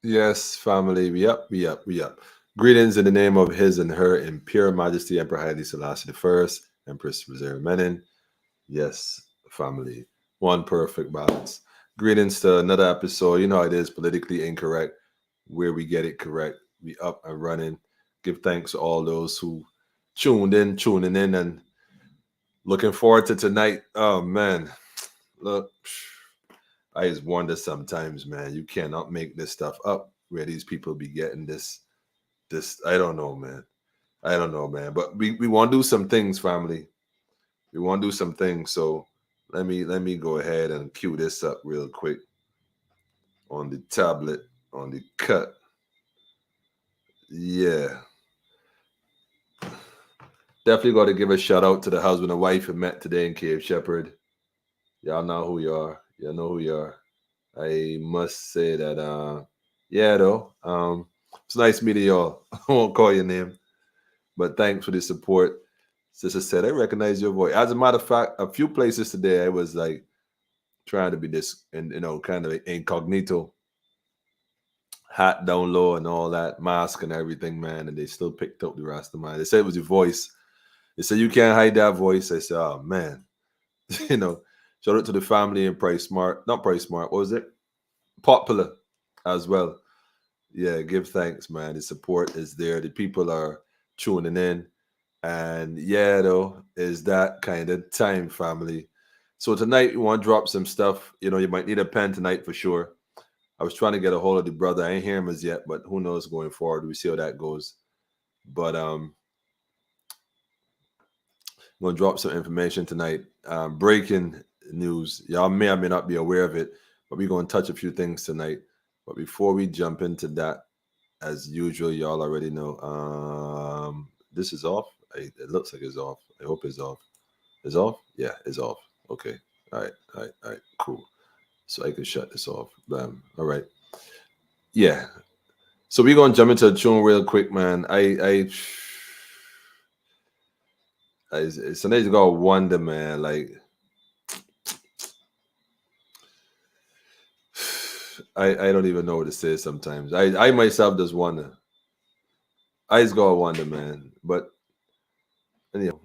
Yes, family, we up. Greetings in the name of His and Her Imperial Majesty Emperor Haile Selassie the First, Empress Reserve Menin. Yes, family, one perfect balance. Greetings to another episode. You know how it is, politically incorrect, where we get it correct. We up and running. Give thanks to all those who tuning in, and looking forward to tonight. Oh man, look. I just wonder sometimes, man, you cannot make this stuff up where these people be getting this. I don't know, man. I don't know, man. But we want to do some things, family. We want to do some things. So let me go ahead and cue this up real quick on the tablet, on the cut. Yeah. Definitely got to give a shout out to the husband and wife who met today in Cave Shepherd. Y'all know who you are. Y'all know who you are. I must say that yeah though. It's nice meeting y'all. I won't call your name, but thanks for the support. Sister said, I recognize your voice. As a matter of fact, a few places today I was like trying to be this and kind of incognito, hat down low and all that, mask and everything, man, and they still picked up the rest of mine. They said it was your voice. They said you can't hide that voice. I said, oh man. you know, Shout out to the family in Price Smart. Not Price Smart, what was it? Popular as well. Yeah, give thanks, man. The support is there. The people are tuning in. And yeah, though, is that kind of time, family. So tonight we want to drop some stuff. You might need a pen tonight for sure. I was trying to get a hold of the brother. I ain't hear him as yet, but who knows going forward. We see how that goes. But I'm gonna drop some information tonight. Breaking news. Y'all may or may not be aware of it, but we're gonna touch a few things tonight. But before we jump into that, as usual, y'all already know. This is off. It looks like it's off. I hope it's off. It's off? Yeah, it's off. Okay. All right. Cool. So I can shut this off. Bam. All right. Yeah. So we're gonna jump into a tune real quick, man. Somebody's got wonder, man. Like I don't even know what to say sometimes. I myself just wonder. I just gotta wonder, man. But anyhow,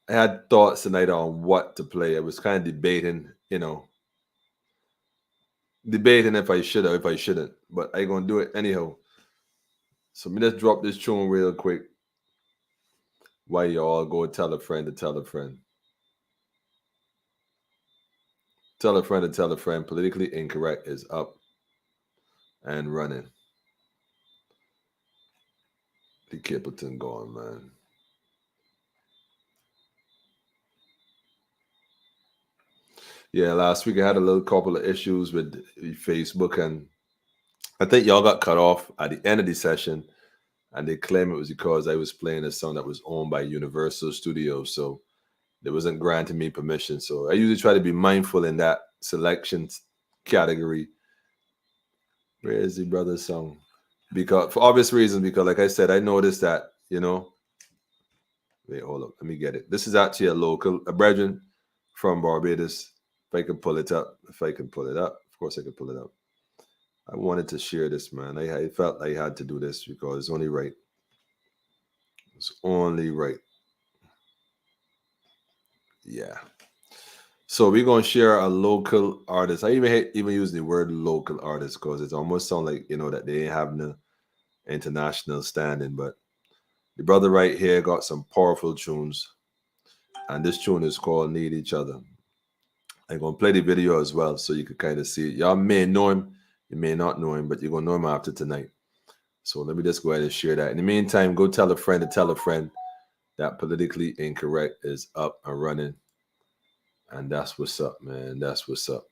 I had thoughts tonight on what to play. I was kind of debating if I should or if I shouldn't. But I gonna do it anyhow. So me just drop this tune real quick. Why y'all go tell a friend to tell a friend. Tell a friend to tell a friend. Politically incorrect is up and running. The Capleton going, man. Yeah, last week I had a little couple of issues with Facebook, and I think y'all got cut off at the end of the session, and they claim it was because I was playing a song that was owned by Universal Studios, so they wasn't granting me permission. So I usually try to be mindful in that selection category. Where is the brother's song? Because for obvious reasons, because like I said, I noticed that, wait, hold up, let me get it. This is actually a brethren from Barbados. If I can pull it up, of course I can pull it up. I wanted to share this, man. I felt I had to do this because it's only right. It's only right. Yeah. So we're gonna share a local artist. I even hate even use the word local artist because it's almost sound like that they ain't having no international standing. But the brother right here got some powerful tunes, and this tune is called "Need Each Other." I'm gonna play the video as well, so you can kind of see it. Y'all may know him, you may not know him, but you're gonna know him after tonight. So let me just go ahead and share that. In the meantime, go tell a friend to tell a friend that politically incorrect is up and running. And that's what's up, man. That's what's up.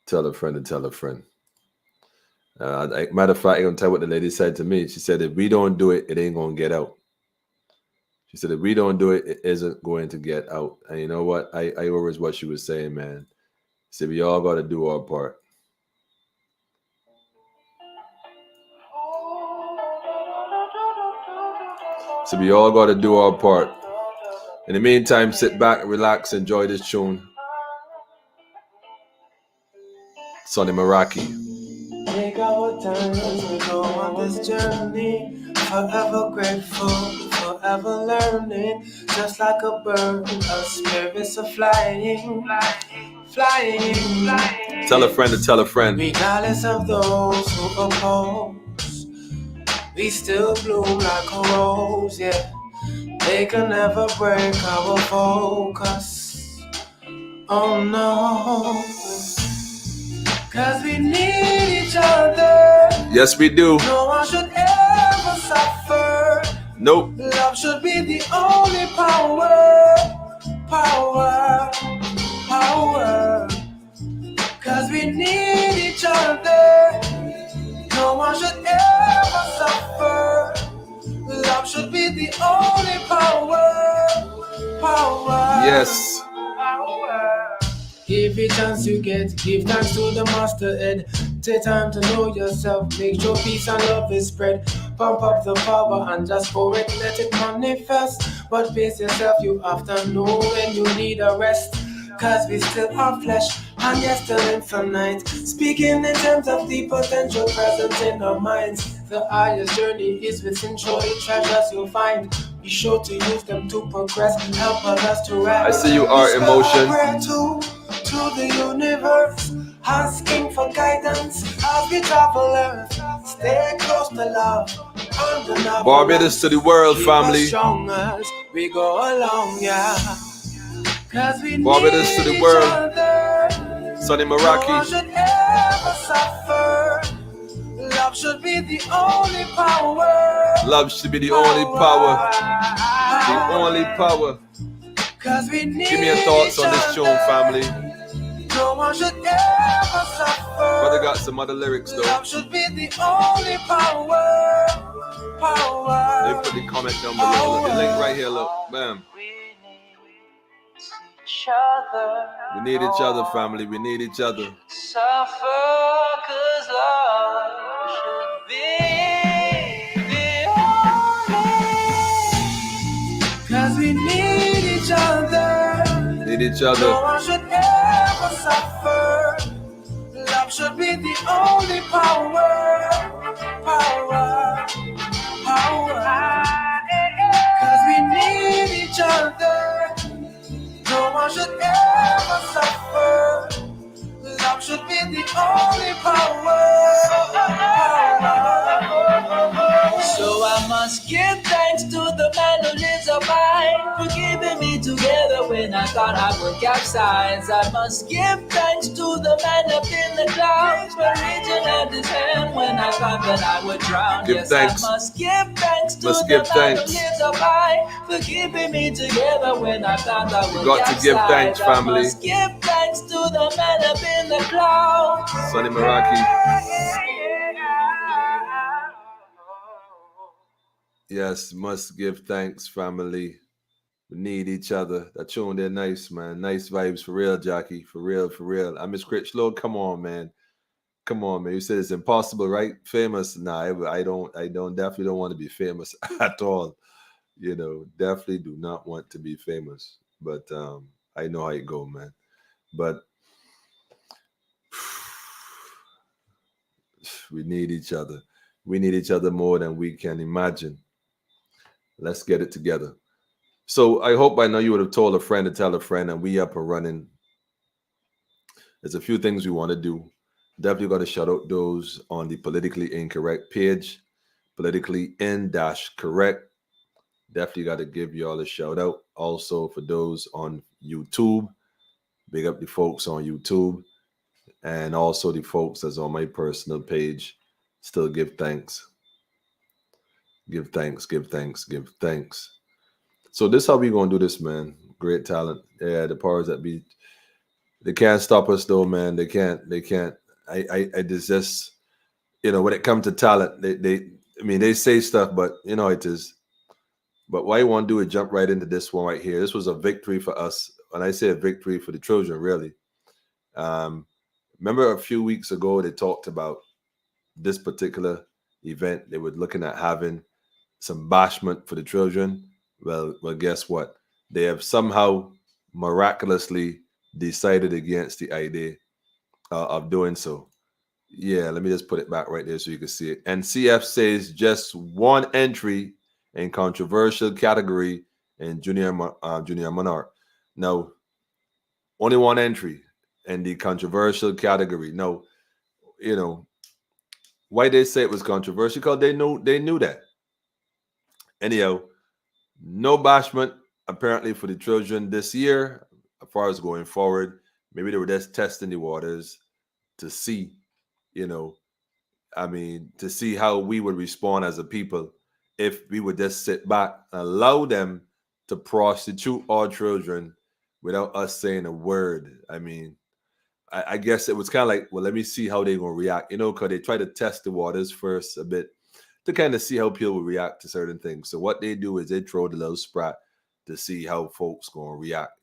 Tell a friend to tell a friend. Matter of fact, I'm gonna tell what the lady said to me. She said, if we don't do it, it ain't gonna get out. She said, if we don't do it, it isn't going to get out. And you know what? I always what she was saying, man. She said, we all gotta do our part. So we all gotta do our part. In the meantime, sit back, relax, enjoy this tune. Sonny Meraki. Take our time as we go on this journey. Forever grateful, forever learning. Just like a bird, our spirits are flying, flying. Tell a friend to tell a friend. Regardless of those who oppose, we still bloom like a rose, yeah. They can never break our focus. Oh no. Cause we need each other. Yes, we do. No one should ever suffer. Nope. Love should be the only power. Power. Power. Cause we need each other. No one should ever suffer. Love should be the only power. Power. Yes. Every chance you get, give thanks to the master Ed. Take time to know yourself, make sure peace and love is spread. Pump up the power and just for it, let it manifest. But pace yourself, you have to know when you need a rest. Cause we still are flesh, and yet still infinite. Speaking in terms of the potential present in our minds. The highest journey is within, surely treasures you'll find. Be sure to use them to progress, help others to rise. I see you are emotion. To the universe, asking for guidance as we travel earth. Stay close to love. Barbados to the world, family. Strong as we go along, yeah. Cause we Barbados to the world. Other. Sonny Meraki. No one should ever suffer. Love should be the only power. Love should be the only power. The only power. Cause we need Give me your thoughts on this tune, family. No one should ever suffer. Brother got some other lyrics though. Love should be the only power. Power. They put the comment down below. Look, the link right here, look. Bam. We need each other, family. We need each other. Suffer, cause love should be the only. Cause we need each other. Need each other. No one should ever suffer. Love should be the only power. Power. Power. Cause we need each other. No one should ever suffer. Love should be the only power. So I must give thanks to the man who lives above for keeping me together when I thought I would capsize. I must give thanks to the man up in the clouds for reaching out his hand when I thought that I would drown. Give yes, thanks. I must give thanks to Must the give man thanks. who lives above for keeping me together when I thought I would got capsize. to give thanks, family. I must give thanks to the man up in the clouds. Sonny Meraki. Yes, must give thanks, family. We need each other. That tune there, nice, man. Nice vibes for real, Jockey. For real, for real. I miss Crit Slow. Come on, man. Come on, man. You said it's impossible, right? Famous? Nah, I definitely don't want to be famous at all. You know, definitely do not want to be famous. But I know how it go, man. But we need each other. We need each other more than we can imagine. Let's get it together. So I hope by now you would have told a friend to tell a friend, and we up and running. There's a few things we want to do. Definitely got to shout out those on the Politically Incorrect page. Politically in-correct. Definitely got to give y'all a shout out. Also for those on YouTube. Big up the folks on YouTube. And also the folks that's on my personal page. Still give thanks. Give thanks, give thanks, give thanks. So this is how we gonna do this, man. Great talent. Yeah, the powers that be. They can't stop us though, man. They can't. I just you know, when it comes to talent, they say stuff, but you know it is. But why you want to do it, jump right into this one right here. This was a victory for us. When I say a victory for the children, really. Remember a few weeks ago they talked about this particular event. They were looking at having some bashment for the children. Well, guess what? They have somehow miraculously decided against the idea. of doing so. Yeah, let me just put it back right there so you can see it. And CF says just one entry in controversial category in Junior Monarch. No, only one entry in the controversial category. No, you know why they say it was controversial because they knew that. Anyhow, no bashment apparently for the children this year. As far as going forward, maybe they were just testing the waters to see, you know, I mean, to see how we would respond as a people if we would just sit back and allow them to prostitute our children without us saying a word. I mean, I guess it was kind of like, well, let me see how they're going to react, because they try to test the waters first a bit to kind of see how people will react to certain things. So what they do is they throw the little sprat to see how folks going to react.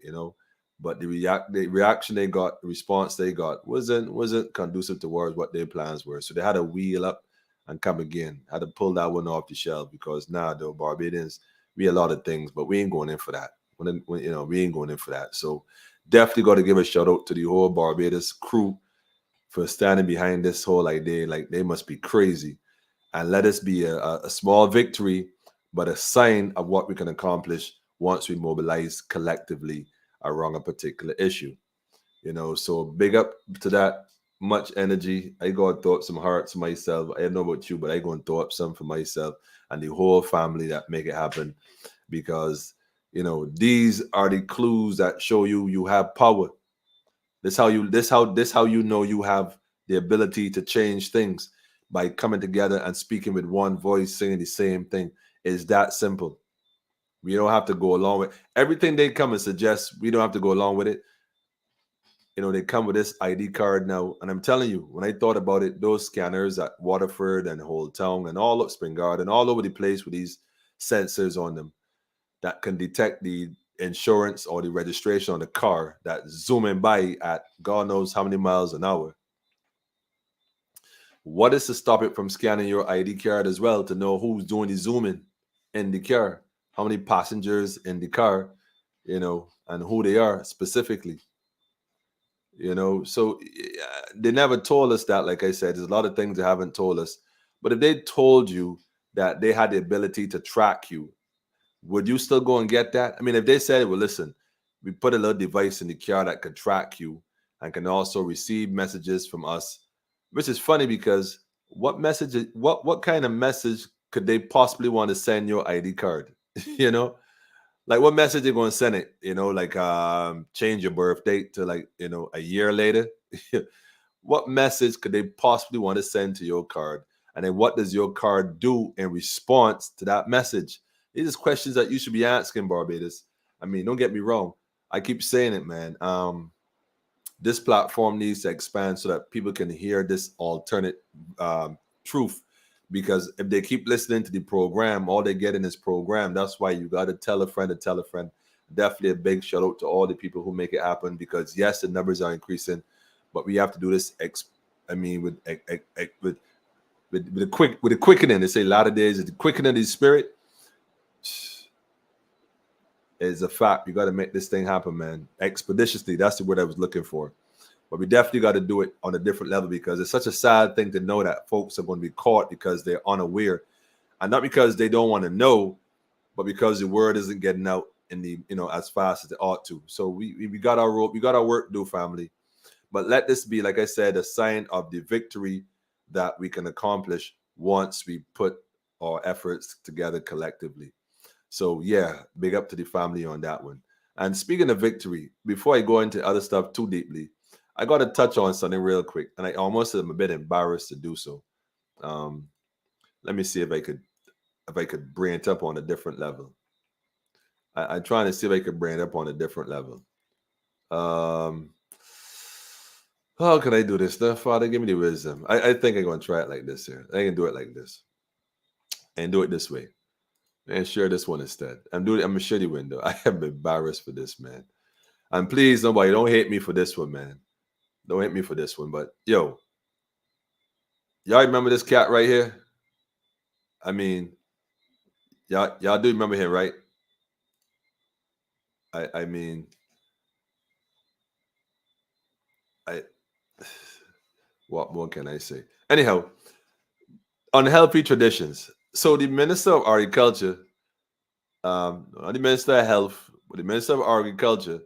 But the reaction they got, the response they got wasn't conducive towards what their plans were. So they had to wheel up and come again. Had to pull that one off the shelf because though Barbadians, we a lot of things, but we ain't going in for that. We ain't going in for that. So definitely got to give a shout out to the whole Barbados crew for standing behind this whole idea. Like they must be crazy, and let us be a small victory, but a sign of what we can accomplish once we mobilize collectively around a particular issue. So big up to that. Much energy. I go and throw up some hearts myself. I don't know about you, but I go and throw up some for myself and the whole family that make it happen because these are the clues that show you have power. This how you know you have the ability to change things by coming together and speaking with one voice, saying the same thing. It's that simple. We don't have to go along with everything they come and suggest. We don't have to go along with it. They come with this ID card now, and I'm telling you, when I thought about it, those scanners at Waterford and Old Town and all up Spring Garden, all over the place with these sensors on them that can detect the insurance or the registration on the car that zooming by at God knows how many miles an hour. What is to stop it from scanning your ID card as well to know who's doing the zooming in the car, how many passengers in the car, and who they are specifically. So they never told us that. Like I said, there's a lot of things they haven't told us. But if they told you that they had the ability to track you, would you still go and get that? I mean, if they said, well, listen, we put a little device in the car that can track you and can also receive messages from us, which is funny because what kind of message could they possibly want to send your ID card? you know, like what message they going to send it? Like change your birth date to like a year later. What message could they possibly want to send to your card? And then what does your card do in response to that message? These are questions that you should be asking, Barbados. I mean, don't get me wrong. I keep saying it, man. This platform needs to expand so that people can hear this alternate truth. Because if they keep listening to the program, all they get in this program, that's why you got to tell a friend to tell a friend. Definitely a big shout out to all the people who make it happen because, yes, the numbers are increasing, but we have to do this. With the quickening. They say a lot of days the quickening of the spirit is a fact. You got to make this thing happen, man. Expeditiously. That's the word I was looking for. But we definitely got to do it on a different level because it's such a sad thing to know that folks are going to be caught because they're unaware, and not because they don't want to know, but because the word isn't getting out in the as fast as it ought to. So we got our work to do, family. But let this be, like I said, a sign of the victory that we can accomplish once we put our efforts together collectively. So yeah, big up to the family on that one. And speaking of victory, before I go into other stuff too deeply, I got to touch on something real quick, and I almost am a bit embarrassed to do so. Um, Let me see if I could bring it up on a different level. I'm trying to see if I could bring it up on a different level. Um, how can I do this? The Father, give me the wisdom. I think I'm going to try it like this here. I can do it like this and do it this way and share this one instead. I'm going to share the window. I am embarrassed for this, man. And please, nobody, don't hate me for this one, man. Don't hate me for this one. But yo, y'all remember this cat right here? I mean, y'all do remember him, right? I mean, I What more can I say? Anyhow, unhealthy traditions. So the Minister of Agriculture, not the Minister of Health, but the Minister of Agriculture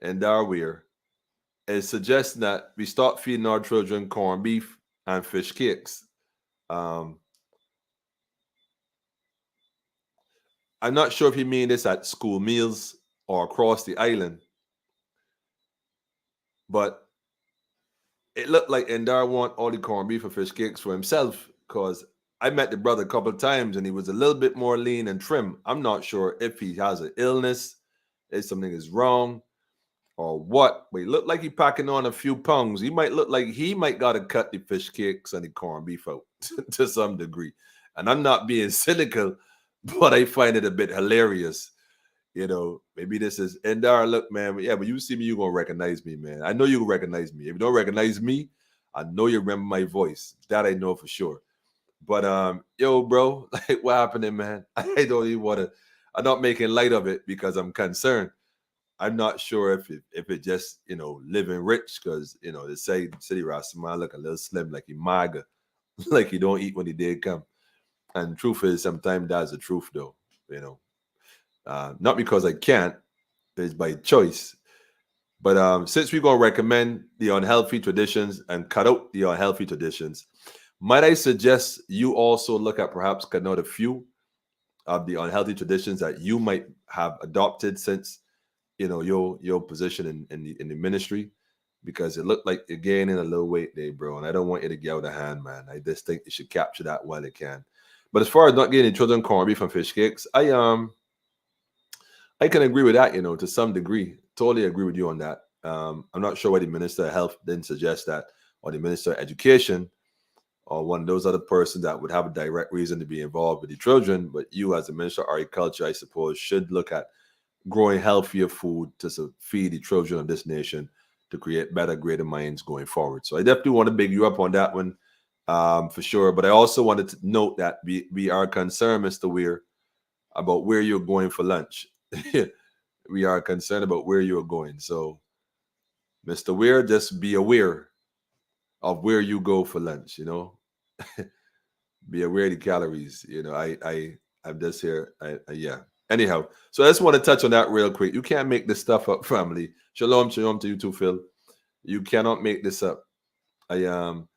and Darweir is suggesting that we start feeding our children corned beef and fish cakes. Um, I'm not sure if he mean this at school meals or across the island, but it looked like Endar want all the corned beef and fish cakes for himself because I met the brother a couple of times and he was a little bit more lean and trim. I'm not sure if he has an illness, if something is wrong, or what. But he looked like he packing on a few pounds. He might look like he might got to cut the fish cakes and the corned beef out to some degree. And I'm not being cynical, but I find it a bit hilarious. You know, maybe this is Endar. Look, man, yeah, but you see me, you gonna recognize me, man. I know you recognize me. If you don't recognize me, I know you remember my voice. That I know for sure. But yo, bro, like what happening, man? I don't even want to. I'm not making light of it because I'm concerned. I'm not sure if it just living rich because they say city Rastaman look a little slim like he maga, like he don't eat when he did come. And truth is, sometimes that's the truth though. You know, not because I can't, it's by choice. But since we're gonna recommend the unhealthy traditions and cut out the unhealthy traditions, might I suggest you also look at perhaps cutting out a few of the unhealthy traditions that you might have adopted since your position in the ministry, because it looked like you're gaining a little weight there, bro. And I don't want you to get out of hand, man. I just think you should capture that while it can. But as far as not getting children corned beef and fish cakes, I can agree with that, to some degree. Totally agree with you on that. I'm not sure why the Minister of Health didn't suggest that, or the Minister of Education, or one of those other persons that would have a direct reason to be involved with the children. But you, as the Minister of Agriculture, I suppose, should look at growing healthier food to feed the children of this nation to create better, greater minds going forward. So I definitely want to big you up on that one, for sure. But I also wanted to note that we are concerned, Mr. Weir, about where you're going for lunch. We are concerned about where you're going. So, Mr. Weir, just be aware of where you go for lunch. Be aware of the calories. I'm just here. Yeah. Anyhow, so I just want to touch on that real quick. You can't make this stuff up, family. Shalom, shalom to you too, Phil. You cannot make this up. I don't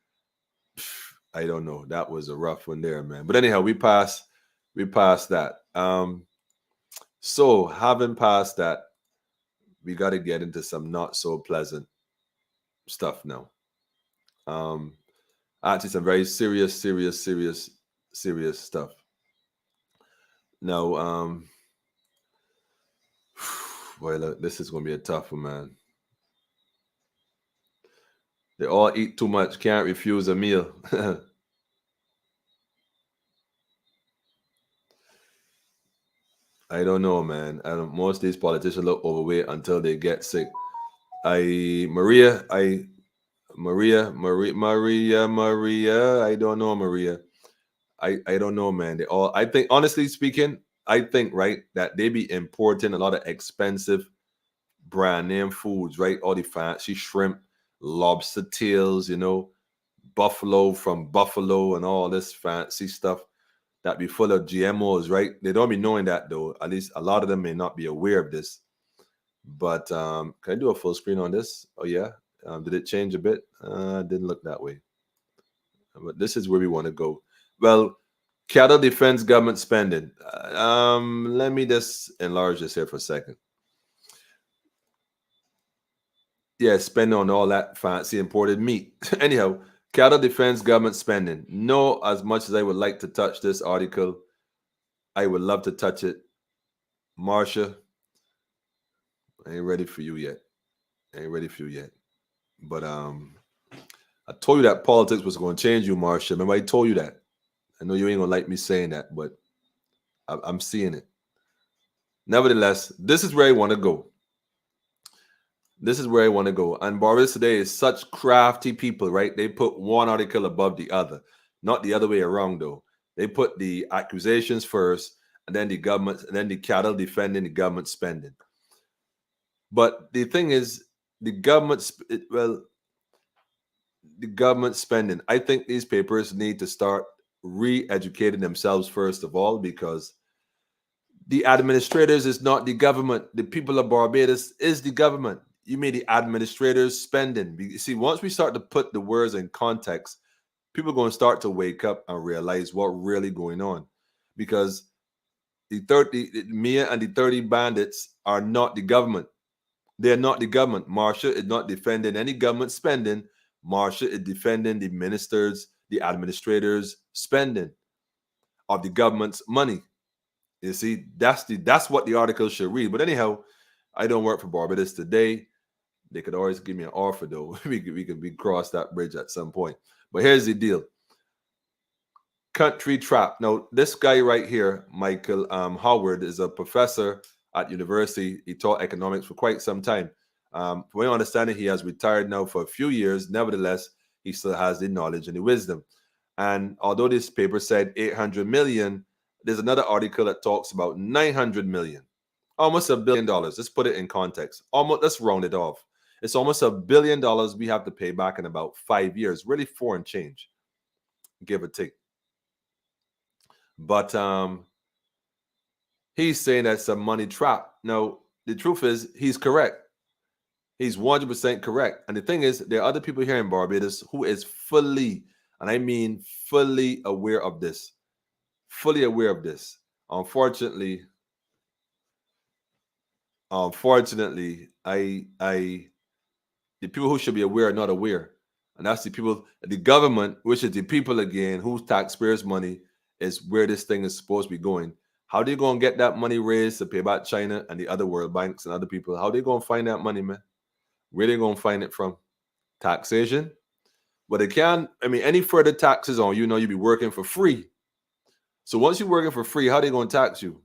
know. That was a rough one there, man. But anyhow, we passed that. So having passed that, we got to get into some not so pleasant stuff now. Actually, some very serious stuff. Now, boy, look, this is gonna be a tough one, man. They all eat too much, can't refuse a meal. I don't know, man. Most of these politicians look overweight until they get sick. Maria. I don't know, Maria. I don't know, man. I think, honestly speaking, I think, right, that they be importing a lot of expensive brand name foods, right? All the fancy shrimp, lobster tails, buffalo from Buffalo, and all this fancy stuff that be full of GMOs, right? They don't be knowing that though. At least a lot of them may not be aware of this. But can I do a full screen on this? Oh yeah. Did it change a bit? Didn't look that way. But this is where we want to go. Well, cattle defense government spending. Let me just enlarge this here for a second. Yeah, spending on all that fancy imported meat. Anyhow, cattle defense government spending. No, as much as I would like to touch this article, I would love to touch it. Marsha, I ain't ready for you yet. But I told you that politics was going to change you, Marsha. Remember, I told you that. I know you ain't gonna like me saying that, but I'm seeing it. Nevertheless, this is where I want to go. And Boris today is such crafty people, right? They put one article above the other, not the other way around, though. They put the accusations first, and then the government, and then the cattle defending the government spending. But the thing is, the government, the government spending. I think these papers need to start re-educating themselves first of all, because the administrators is not the government. The people of Barbados is the government. You mean the administrators spending. You see, once we start to put the words in context, people are going to start to wake up and realize what really going on. Because Mia and the 30 bandits are not the government. They're not the government. Marsha is not defending any government spending. Marsha is defending the ministers, the administrators spending of the government's money. You see, that's what the article should read. But anyhow, I don't work for Barbados today. They could always give me an offer though. we could cross that bridge at some point. But here's the deal. Country trap. Now, this guy right here, Michael Howard, is a professor at university. He taught economics for quite some time. From my understanding, he has retired now for a few years. Nevertheless, he still has the knowledge and the wisdom. And although this paper said 800 million, there's another article that talks about 900 million, almost $1 billion. Let's put it in context. Almost, let's round it off. It's almost $1 billion we have to pay back in about 5 years, really 4 and change, give or take. But he's saying that's a money trap. Now, the truth is, he's correct. He's 100% correct. And the thing is, there are other people here in Barbados who is fully, and I mean fully aware of this. Fully aware of this. Unfortunately, the people who should be aware are not aware. And that's the people, the government, which is the people again, whose taxpayers' money is where this thing is supposed to be going. How they going to get that money raised to pay back China and the other world banks and other people? How they going to find that money, man? Where they going to find it from? Taxation? But they can't, I mean, any further taxes on you, you be working for free. So once you're working for free, how they going to tax you?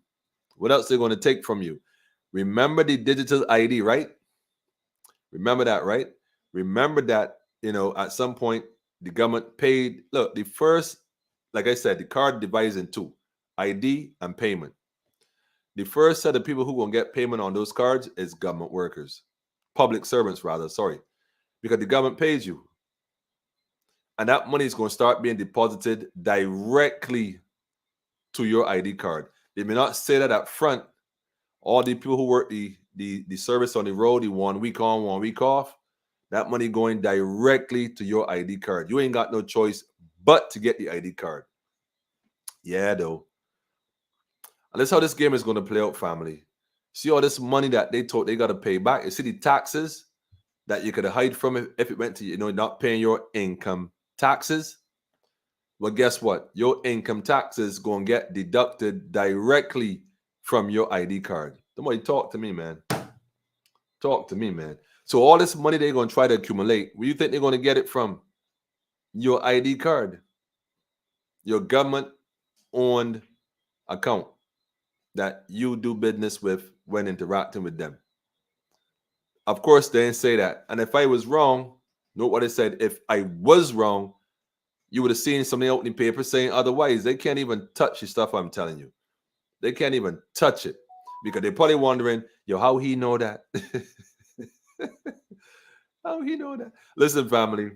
What else they going to take from you? Remember the digital ID, right? Remember that, right? Remember that, at some point, the government paid, look, the first, like I said, the card divides in two, ID and payment. The first set of people who going to get payment on those cards is government workers. Public servants, rather, sorry. Because the government pays you. And that money is going to start being deposited directly to your ID card. They may not say that up front. All the people who work the service on the road, the 1 week on, 1 week off, that money going directly to your ID card. You ain't got no choice but to get the ID card. Yeah, though. And that's how this game is going to play out, family. See all this money that they thought they got to pay back. You see the taxes that you could hide from if it went to, not paying your income taxes. Well, guess what? Your income taxes going to get deducted directly from your ID card. Somebody talk to me, man. Talk to me, man. So all this money they're going to try to accumulate, where you think they're going to get it from? Your ID card. Your government-owned account that you do business with when interacting with them. Of course, they didn't say that. And if I was wrong, note what I said. If I was wrong, you would have seen something out in the paper saying otherwise. They can't even touch the stuff I'm telling you. They can't even touch it because they're probably wondering, how he know that? How he know that? Listen, family,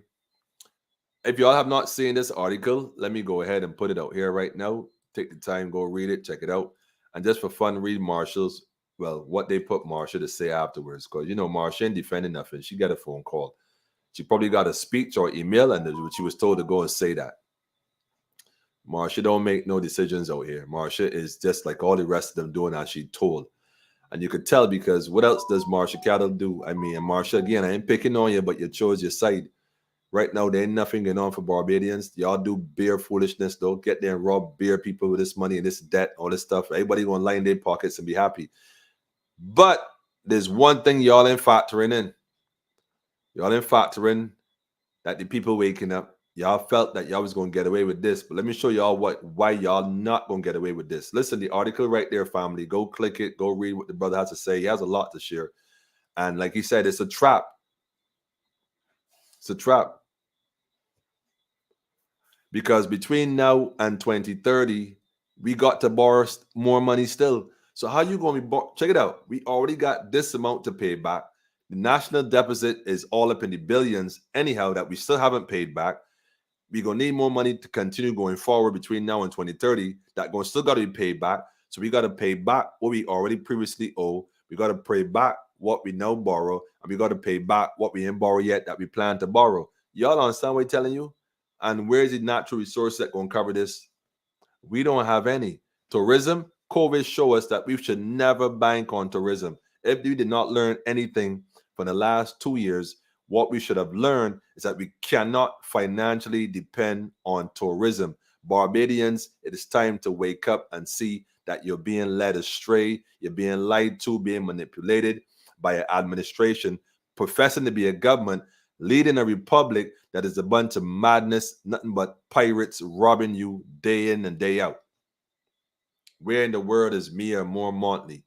if y'all have not seen this article, let me go ahead and put it out here right now. Take the time, go read it, check it out. And just for fun, read Marshall's, what they put Marsha to say afterwards. Because, Marsha ain't defending nothing. She got a phone call. She probably got a speech or email, and she was told to go and say that. Marsha don't make no decisions out here. Marsha is just like all the rest of them doing as she told. And you could tell because what else does Marsha Cattle do? I mean, and Marsha, again, I ain't picking on you, but you chose your side. Right now, there ain't nothing going on for Barbadians. Y'all do beer foolishness, though. Get there and rob beer people with this money and this debt, all this stuff. Everybody going to line their pockets and be happy. But there's one thing y'all ain't factoring in. Y'all ain't factoring that the people waking up, y'all felt that y'all was going to get away with this. But let me show y'all why y'all not going to get away with this. Listen, the article right there, family. Go click it. Go read what the brother has to say. He has a lot to share. And like he said, it's a trap. It's a trap. Because between now and 2030, we got to borrow more money still. So how you going to be check it out. We already got this amount to pay back. The national deficit is all up in the billions anyhow that we still haven't paid back. We're going to need more money to continue going forward between now and 2030. That going still got to be paid back. So we got to pay back what we already previously owe. We got to pay back what we now borrow. And we got to pay back what we ain't borrow yet that we plan to borrow. Y'all understand what I'm telling you? And where's the natural resource that going to cover this? We don't have any. Tourism, COVID show us that we should never bank on tourism. If we did not learn anything from the last 2 years, what we should have learned is that we cannot financially depend on tourism. Barbadians, it is time to wake up and see that you're being led astray, you're being lied to, being manipulated by an administration, professing to be a government, leading a republic that is a bunch of madness, nothing but pirates robbing you day in and day out. Where in the world is Mia Moore Montley?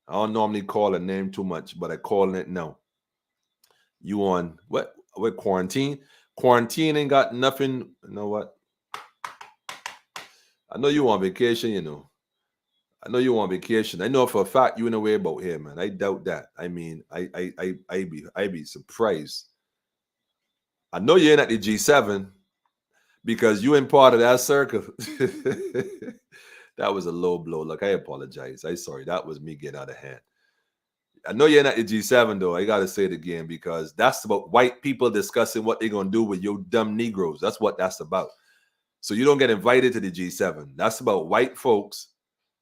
I don't normally call her name too much, but I calling it now. You on what? With quarantine? Quarantine ain't got nothing. You know what? I know you on vacation, you know. I know you on vacation. I know for a fact you in a way about here, man. I doubt that. I mean, I be surprised. I know you ain't at the G7 because you ain't part of that circle. That was a low blow. Look, I apologize. I sorry. That was me getting out of hand. I know you're not the G7 though. I gotta say it again because that's about white people discussing what they're gonna do with your dumb Negroes. That's what that's about. So you don't get invited to the G7. That's about white folks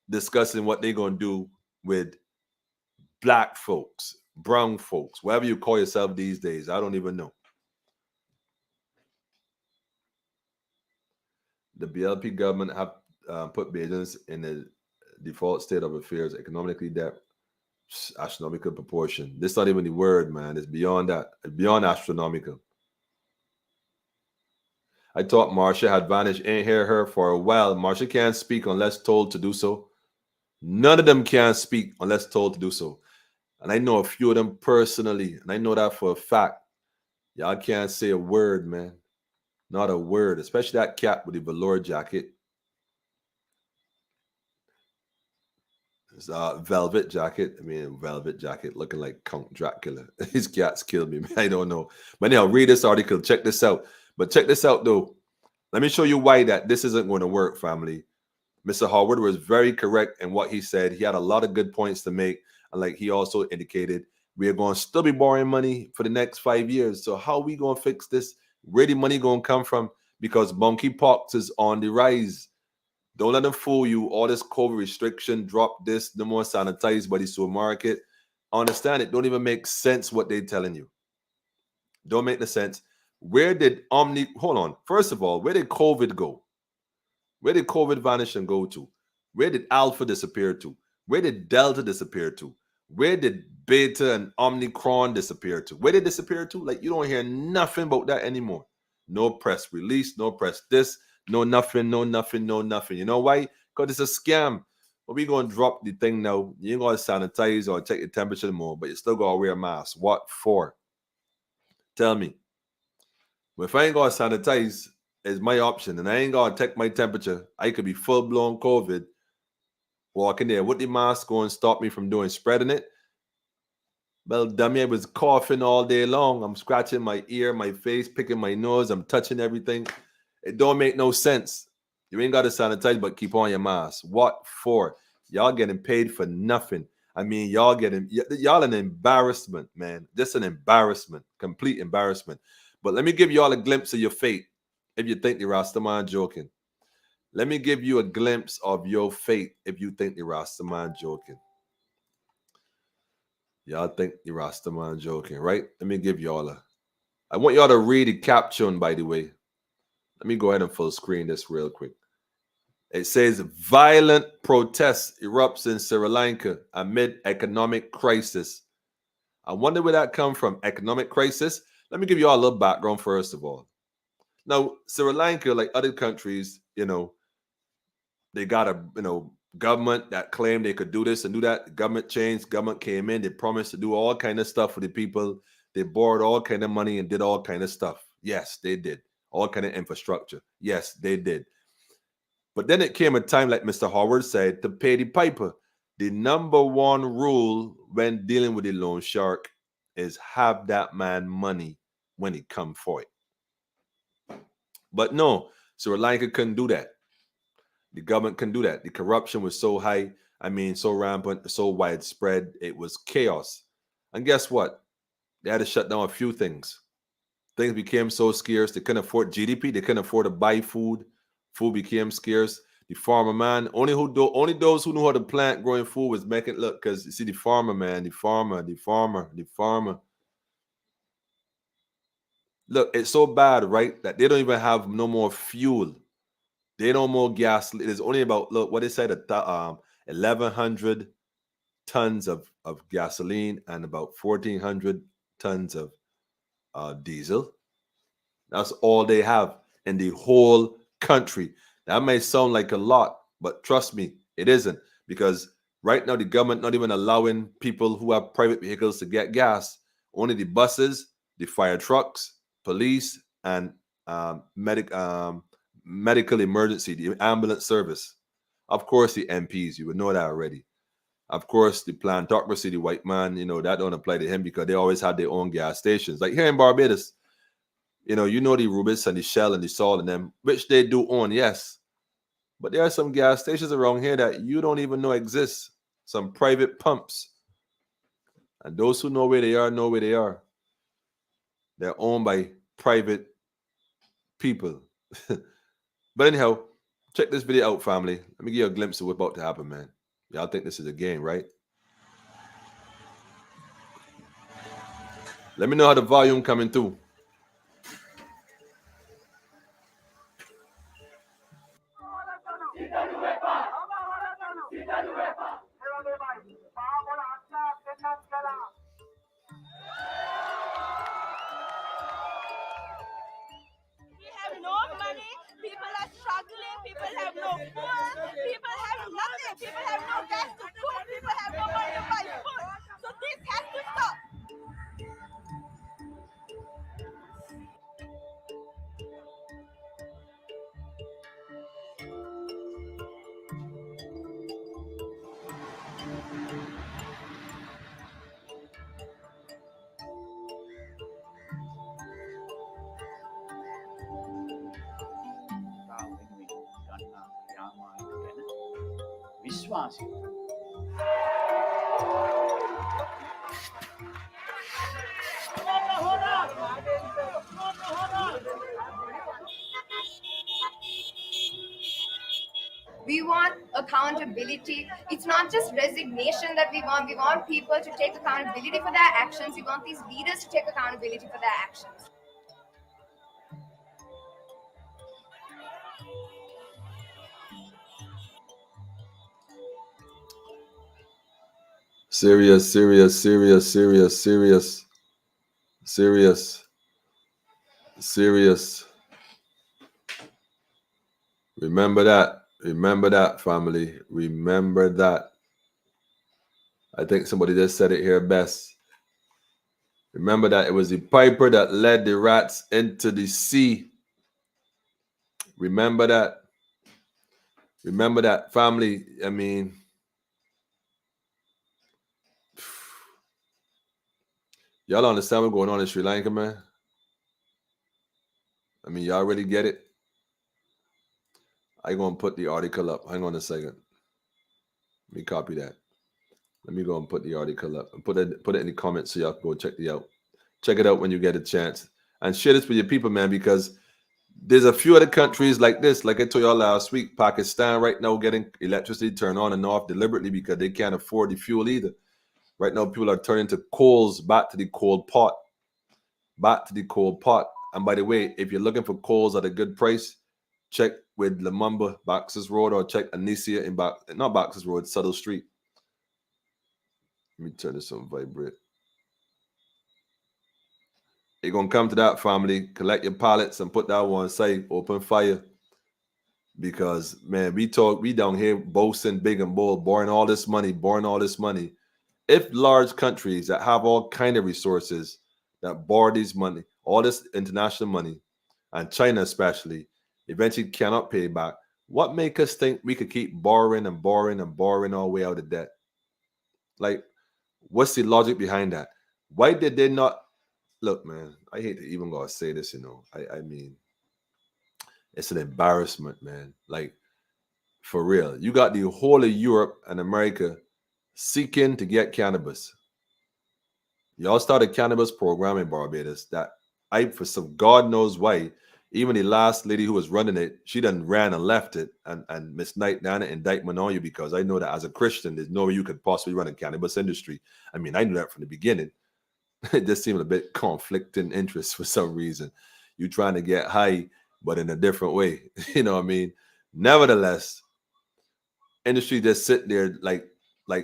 discussing what they're gonna do with black folks, brown folks, whatever you call yourself these days. I don't even know. The BLP government have put Bajans in the default state of affairs, economically that astronomical proportion. This not even the word, man. It's beyond that. It's beyond astronomical. I thought Marsha had vanished. Ain't hear her for a while. Marsha can't speak unless told to do so. None of them can speak unless told to do so. And I know a few of them personally, and I know that for a fact. Y'all can't say a word, man. Not a word, especially that cat with the velour jacket. Velvet jacket. I mean, velvet jacket looking like Count Dracula. His cats killed me, man. I don't know. But anyhow, read this article. Check this out. But check this out, though. Let me show you why that this isn't going to work, family. Mr. Howard was very correct in what he said. He had a lot of good points to make. And like he also indicated, we are going to still be borrowing money for the next 5 years. So how are we going to fix this? Where the money going to come from? Because monkeypox is on the rise. Don't let them fool you. All this COVID restriction, drop this, no more sanitized by the supermarket. Understand it. Don't even make sense what they're telling you. Don't make the sense. Where did hold on. First of all, where did COVID go? Where did COVID vanish and go to? Where did Alpha disappear to? Where did Delta disappear to? Where did Beta and Omicron disappear to? Where did they disappear to? Like, you don't hear nothing about that anymore. No press release, no press this, no nothing, no nothing, no nothing. You know why? Because it's a scam. But we going to drop the thing now. You ain't going to sanitize or check your temperature more, but you still got to wear a mask. What for? Tell me. Well, if I ain't going to sanitize, it's my option, and I ain't going to check my temperature. I could be full-blown COVID walking there with the mask going to stop me from spreading it. Well, dummy, I was coughing all day long. I'm scratching my ear, my face, picking my nose. I'm touching everything. It don't make no sense. You ain't got to sanitize, but keep on your mask. What for? Y'all getting paid for nothing. I mean, y'all an embarrassment, man. Just an embarrassment, complete embarrassment. But let me give y'all a glimpse of your fate if you think the Rastaman joking. Let me give you a glimpse of your fate if you think the Rastaman joking. Y'all think the Rastaman joking, right? Let me give y'all I want y'all to read the caption, by the way. Let me go ahead and full screen this real quick. It says, violent protests erupts in Sri Lanka amid economic crisis. I wonder where that come from, economic crisis. Let me give you all a little background first of all. Now, Sri Lanka, like other countries, they got a, government that claimed they could do this and do that. The government changed, government came in, they promised to do all kind of stuff for the people. They borrowed all kind of money and did all kind of stuff. Yes, they did. All kind of infrastructure. Yes, they did. But then it came a time, like Mr. Howard said, to pay the piper. The number one rule when dealing with the loan shark is have that man money when he come for it. But no, Sri Lanka couldn't do that. The government couldn't do that. The corruption was so high, I mean, so rampant, so widespread, it was chaos. And guess what? They had to shut down a few things. Things became so scarce, they couldn't afford GDP, they couldn't afford to buy food. Food became scarce. The farmer man, only those who knew how to plant growing food was making look, because you see the farmer man, the farmer. Look, it's so bad, right? That they don't even have no more fuel. They no more gas. There's only about, look, what they said, 1,100 tons of gasoline and about 1,400 tons of diesel. That's all they have in the whole country. That may sound like a lot, but trust me, it isn't. Because right now the government not even allowing people who have private vehicles to get gas. Only the buses, the fire trucks, police, and medical emergency, the ambulance service. Of course, the MPs, you would know that already. Of course, the plantocracy, the white man, that don't apply to him because they always had their own gas stations. Like here in Barbados, you know the Rubis and the Shell and the Salt and them, which they do own, yes. But there are some gas stations around here that you don't even know exist. Some private pumps. And those who know where they are know where they are. They're owned by private people. But anyhow, check this video out, family. Let me give you a glimpse of what's about to happen, man. Y'all think this is a game, right? Let me know how the volume coming through. No money, people are struggling, people have no food, people have nothing, people have no gas to cook, people have no money to buy food. So this has to stop. විශ්වාසය We want accountability. It's not just resignation that we want. We want people to take accountability for their actions. We want these leaders to take accountability for their actions. Serious. Remember that, family. Remember that. I think somebody just said it here best. Remember that it was the piper that led the rats into the sea. Remember that. Remember that, family. I mean, y'all understand what's going on in Sri Lanka, man? I mean, y'all really get it? I'm going to put the article up. Hang on a second. Let me copy that. Let me go and put the article up and put it in the comments so y'all can go check it out. Check it out when you get a chance. And share this with your people, man, because there's a few other countries like this. Like I told y'all last week, Pakistan right now getting electricity turned on and off deliberately because they can't afford the fuel either. Right now, people are turning to coals, back to the coal pot. And by the way, if you're looking for coals at a good price, check with Lamumba, Boxers Road, or check Anisia in not Boxers Road, Subtle Street. Let me turn this on vibrate. You're going to come to that, family. Collect your pallets and put that one side. Open fire. Because, man, we down here boasting big and bold, borrowing all this money. If large countries that have all kind of resources that borrow this money, all this international money, and China especially, eventually cannot pay back, what make us think we could keep borrowing and borrowing and borrowing our way out of debt? Like, what's the logic behind that? Why did they not? Look, man, I hate to even go say this, I mean, it's an embarrassment, man. Like, for real. You got the whole of Europe and America seeking to get cannabis. Y'all started cannabis program in Barbados that for some God knows why, even the last lady who was running it, she done ran and left it. And Miss Knight Nana indictment on you, because I know that as a Christian, there's no way you could possibly run a cannabis industry. I mean, I knew that from the beginning. It just seemed a bit conflicting interests for some reason. You trying to get high, but in a different way. You know what I mean? Nevertheless, industry just sitting there like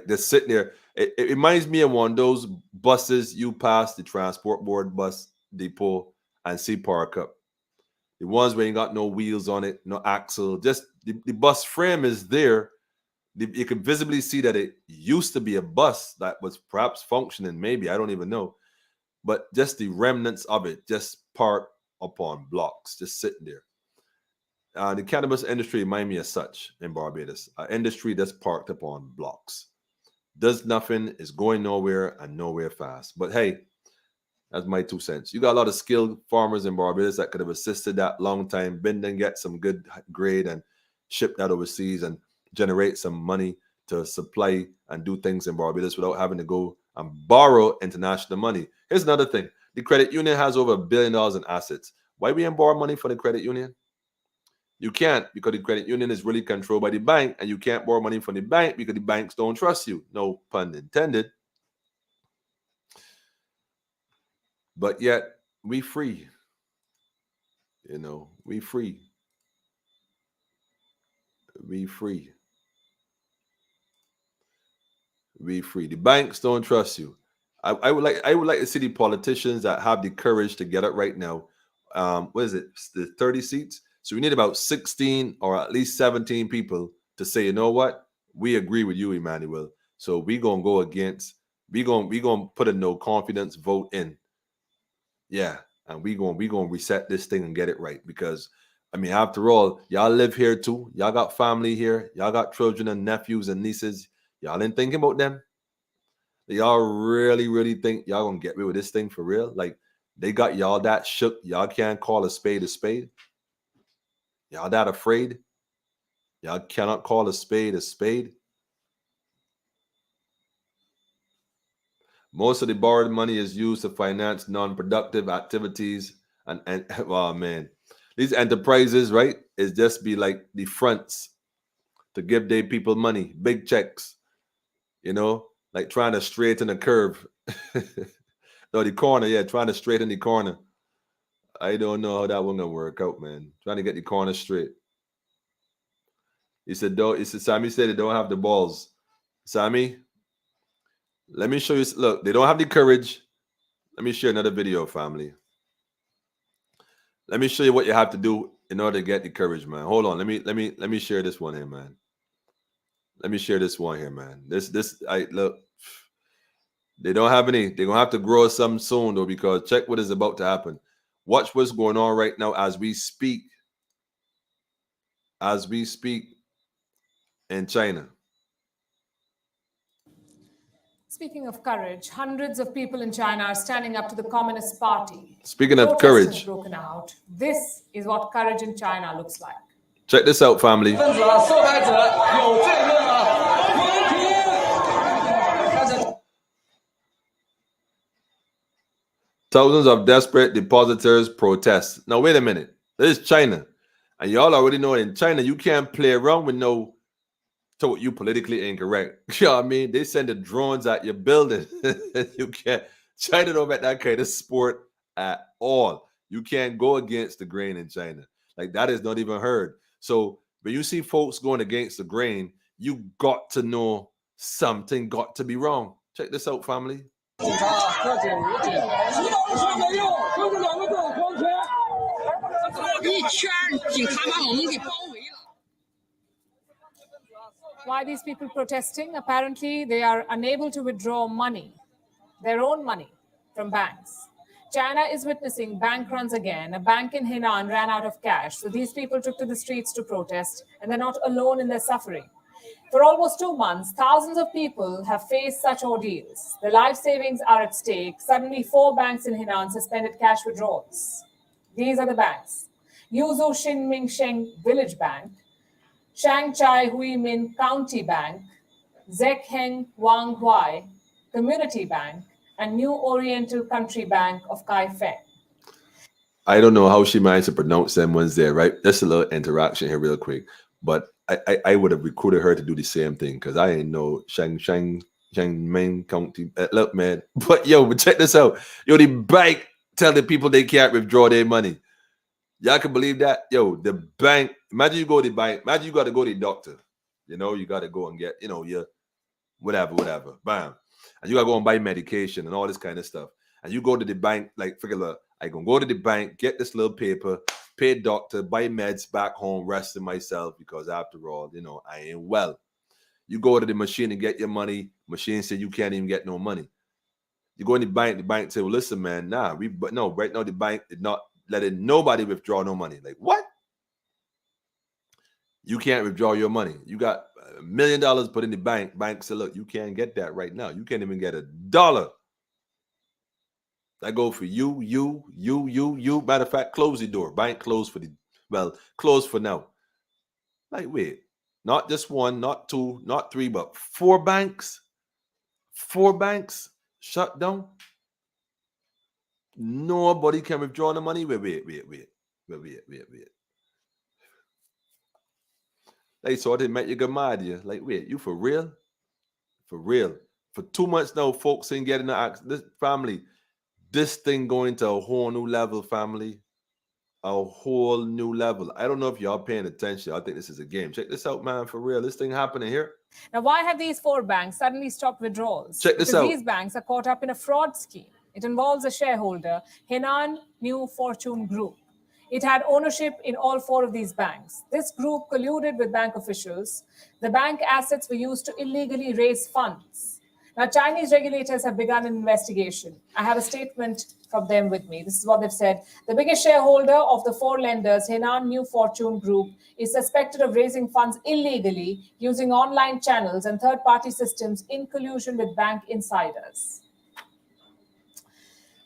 just sitting there. It reminds me of one of those buses you pass the transport board bus depot and see park up. The ones where you got no wheels on it, no axle, just the bus frame is there. You can visibly see that it used to be a bus that was perhaps functioning, maybe, I don't even know. But just the remnants of it just parked upon blocks, just sitting there. The cannabis industry remind me of such in Barbados. An industry that's parked upon blocks. Does nothing, is going nowhere and nowhere fast. But hey, that's my 2 cents. You got a lot of skilled farmers in Barbados that could have assisted that long time, been and get some good grade and ship that overseas and generate some money to supply and do things in Barbados without having to go and borrow international money. Here's another thing. The credit union has over $1 billion in assets. Why we ain't borrow money for the credit union? You can't, because the credit union is really controlled by the bank, and you can't borrow money from the bank because the banks don't trust you. No pun intended. But yet, we free. We free. We free. We free. The banks don't trust you. I would like to see the politicians that have the courage to get it right now. What is it? The 30 seats. So we need about 16 or at least 17 people to say, you know what? We agree with you, Emmanuel. So we gonna go against. We gonna put a no confidence vote in. Yeah, and we gonna reset this thing and get it right, because I mean, after all, y'all live here too. Y'all got family here. Y'all got children and nephews and nieces. Y'all ain't thinking about them. Y'all really, really think y'all gonna get rid of this thing for real? Like, they got y'all that shook. Y'all can't call a spade a spade. Y'all that afraid? Y'all cannot call a spade a spade? Most of the borrowed money is used to finance non-productive activities. And oh man, these enterprises, right, is just be like the fronts to give their people money, big checks, like trying to straighten a curve. No, the corner, yeah, trying to straighten the corner. I don't know how that one gonna work out, man. Trying to get the corner straight. He said, Sammy said they don't have the balls. Sammy, let me show you. Look, they don't have the courage. Let me share another video, family. Let me show you what you have to do in order to get the courage, man. Hold on. Let me share this one here, man. Let me share this one here, man. Look. They don't have any. They're gonna have to grow some soon, though, because check what is about to happen. Watch what's going on right now as we speak. As we speak in China. Speaking of courage, hundreds of people in China are standing up to the Communist Party. Speaking of Protests courage, have broken out. This is what courage in China looks like. Check this out, family. Thousands of desperate depositors protest. Now, wait a minute. This is China. And y'all already know in China, you can't play around with no to you politically incorrect. You know what I mean? They send the drones at your building. You can't. China don't make that kind of sport at all. You can't go against the grain in China. Like, that is not even heard. So when you see folks going against the grain, you got to know something got to be wrong. Check this out, family. Why are these people protesting? Apparently, they are unable to withdraw money, their own money, from banks. China is witnessing bank runs again. A bank in Henan ran out of cash, so these people took to the streets to protest, and they're not alone in their suffering. For almost 2 months, thousands of people have faced such ordeals. Their life savings are at stake. Suddenly, 4 banks in Henan suspended cash withdrawals. These are the banks: Yuzhou Xinming Sheng Village Bank, Shanghai Huimin County Bank, Zekheng Wanghuai Community Bank, and New Oriental Country Bank of Kaifeng. I don't know how she managed to pronounce them ones there, right? Just a little interaction here, real quick. But I would have recruited her to do the same thing because I ain't know Main County. Look, man. But check this out. The bank tell the people they can't withdraw their money. Y'all can believe that? The bank. Imagine you go to the bank. Imagine you got to go to the doctor. You got to go and get, your whatever. Bam. And you got to go and buy medication and all this kind of stuff. And you go to the bank, like, look, I gonna go to the bank, get this little paper, pay doctor, buy meds, back home, resting myself because after all, I ain't well. You go to the machine and get your money. Machine said you can't even get no money. You go in the bank say, well, listen, man, right now the bank did not letting nobody withdraw no money. Like, what? You can't withdraw your money. You got $1 million put in the bank. Bank said, look, you can't get that right now. You can't even get $1. I go for you. Matter of fact, close the door. Bank closed closed for now. Like, wait, not just one, not two, not three, but 4 banks. 4 banks shut down. Nobody can withdraw the money. Wait. They sort of make you go mad. You like, wait, you for real? For real? For 2 months now, folks ain't getting this family. This thing going to a whole new level, family. A whole new level. I don't know if y'all paying attention. I think this is a game. Check this out, man. For real. This thing happening here. Now, why have these 4 banks suddenly stopped withdrawals? Check this out. These banks are caught up in a fraud scheme. It involves a shareholder, Henan New Fortune Group. It had ownership in all 4 of these banks. This group colluded with bank officials. The bank assets were used to illegally raise funds. Now, Chinese regulators have begun an investigation. I have a statement from them with me. This is what they've said. The biggest shareholder of the 4 lenders, Henan New Fortune Group, is suspected of raising funds illegally using online channels and third-party systems in collusion with bank insiders.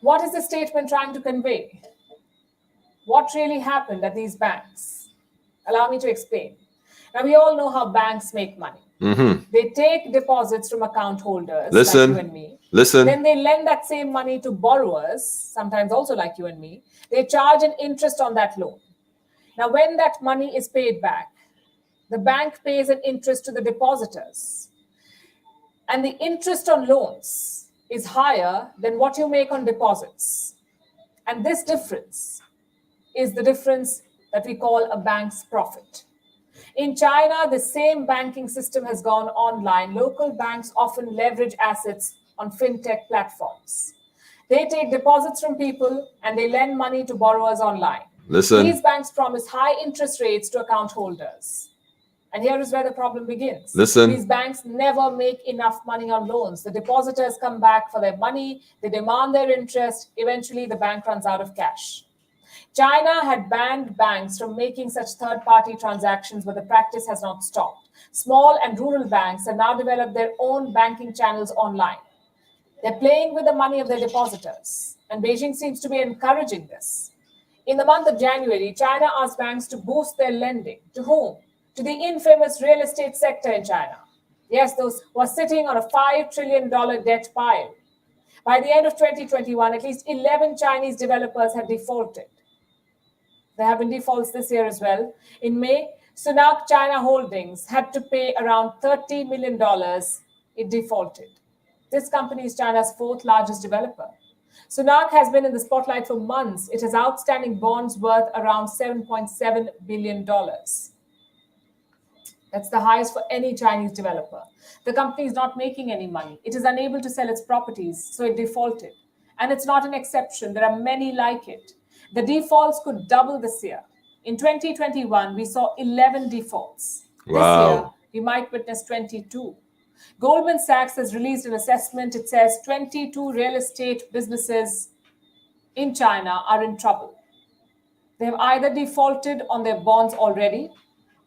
What is the statement trying to convey? What really happened at these banks? Allow me to explain. Now, we all know how banks make money. Mm-hmm. They take deposits from account holders like you and me. Then they lend that same money to borrowers, sometimes also like you and me. They charge an interest on that loan. Now, when that money is paid back, the bank pays an interest to the depositors. And the interest on loans is higher than what you make on deposits. And this difference is the difference that we call a bank's profit. In China, the same banking system has gone online. Local banks often leverage assets on fintech platforms. They take deposits from people and they lend money to borrowers online. These banks promise high interest rates to account holders. And here is where the problem begins. These banks never make enough money on loans. The depositors come back for their money. They demand their interest. Eventually, the bank runs out of cash. China had banned banks from making such third-party transactions, but the practice has not stopped. Small and rural banks have now developed their own banking channels online. They're playing with the money of their depositors, and Beijing seems to be encouraging this. In the month of January, China asked banks to boost their lending. To whom? To the infamous real estate sector in China. Yes, those who are sitting on a $5 trillion debt pile. By the end of 2021, at least 11 Chinese developers had defaulted. There have been defaults this year as well. In May, Sunac China Holdings had to pay around $30 million. It defaulted. This company is China's 4th largest developer. Sunac has been in the spotlight for months. It has outstanding bonds worth around $7.7 billion. That's the highest for any Chinese developer. The company is not making any money. It is unable to sell its properties, so it defaulted. And it's not an exception. There are many like it. The defaults could double this year. In 2021, we saw 11 defaults. Wow. This year, we might witness 22. Goldman Sachs has released an assessment. It says 22 real estate businesses in China are in trouble. They have either defaulted on their bonds already,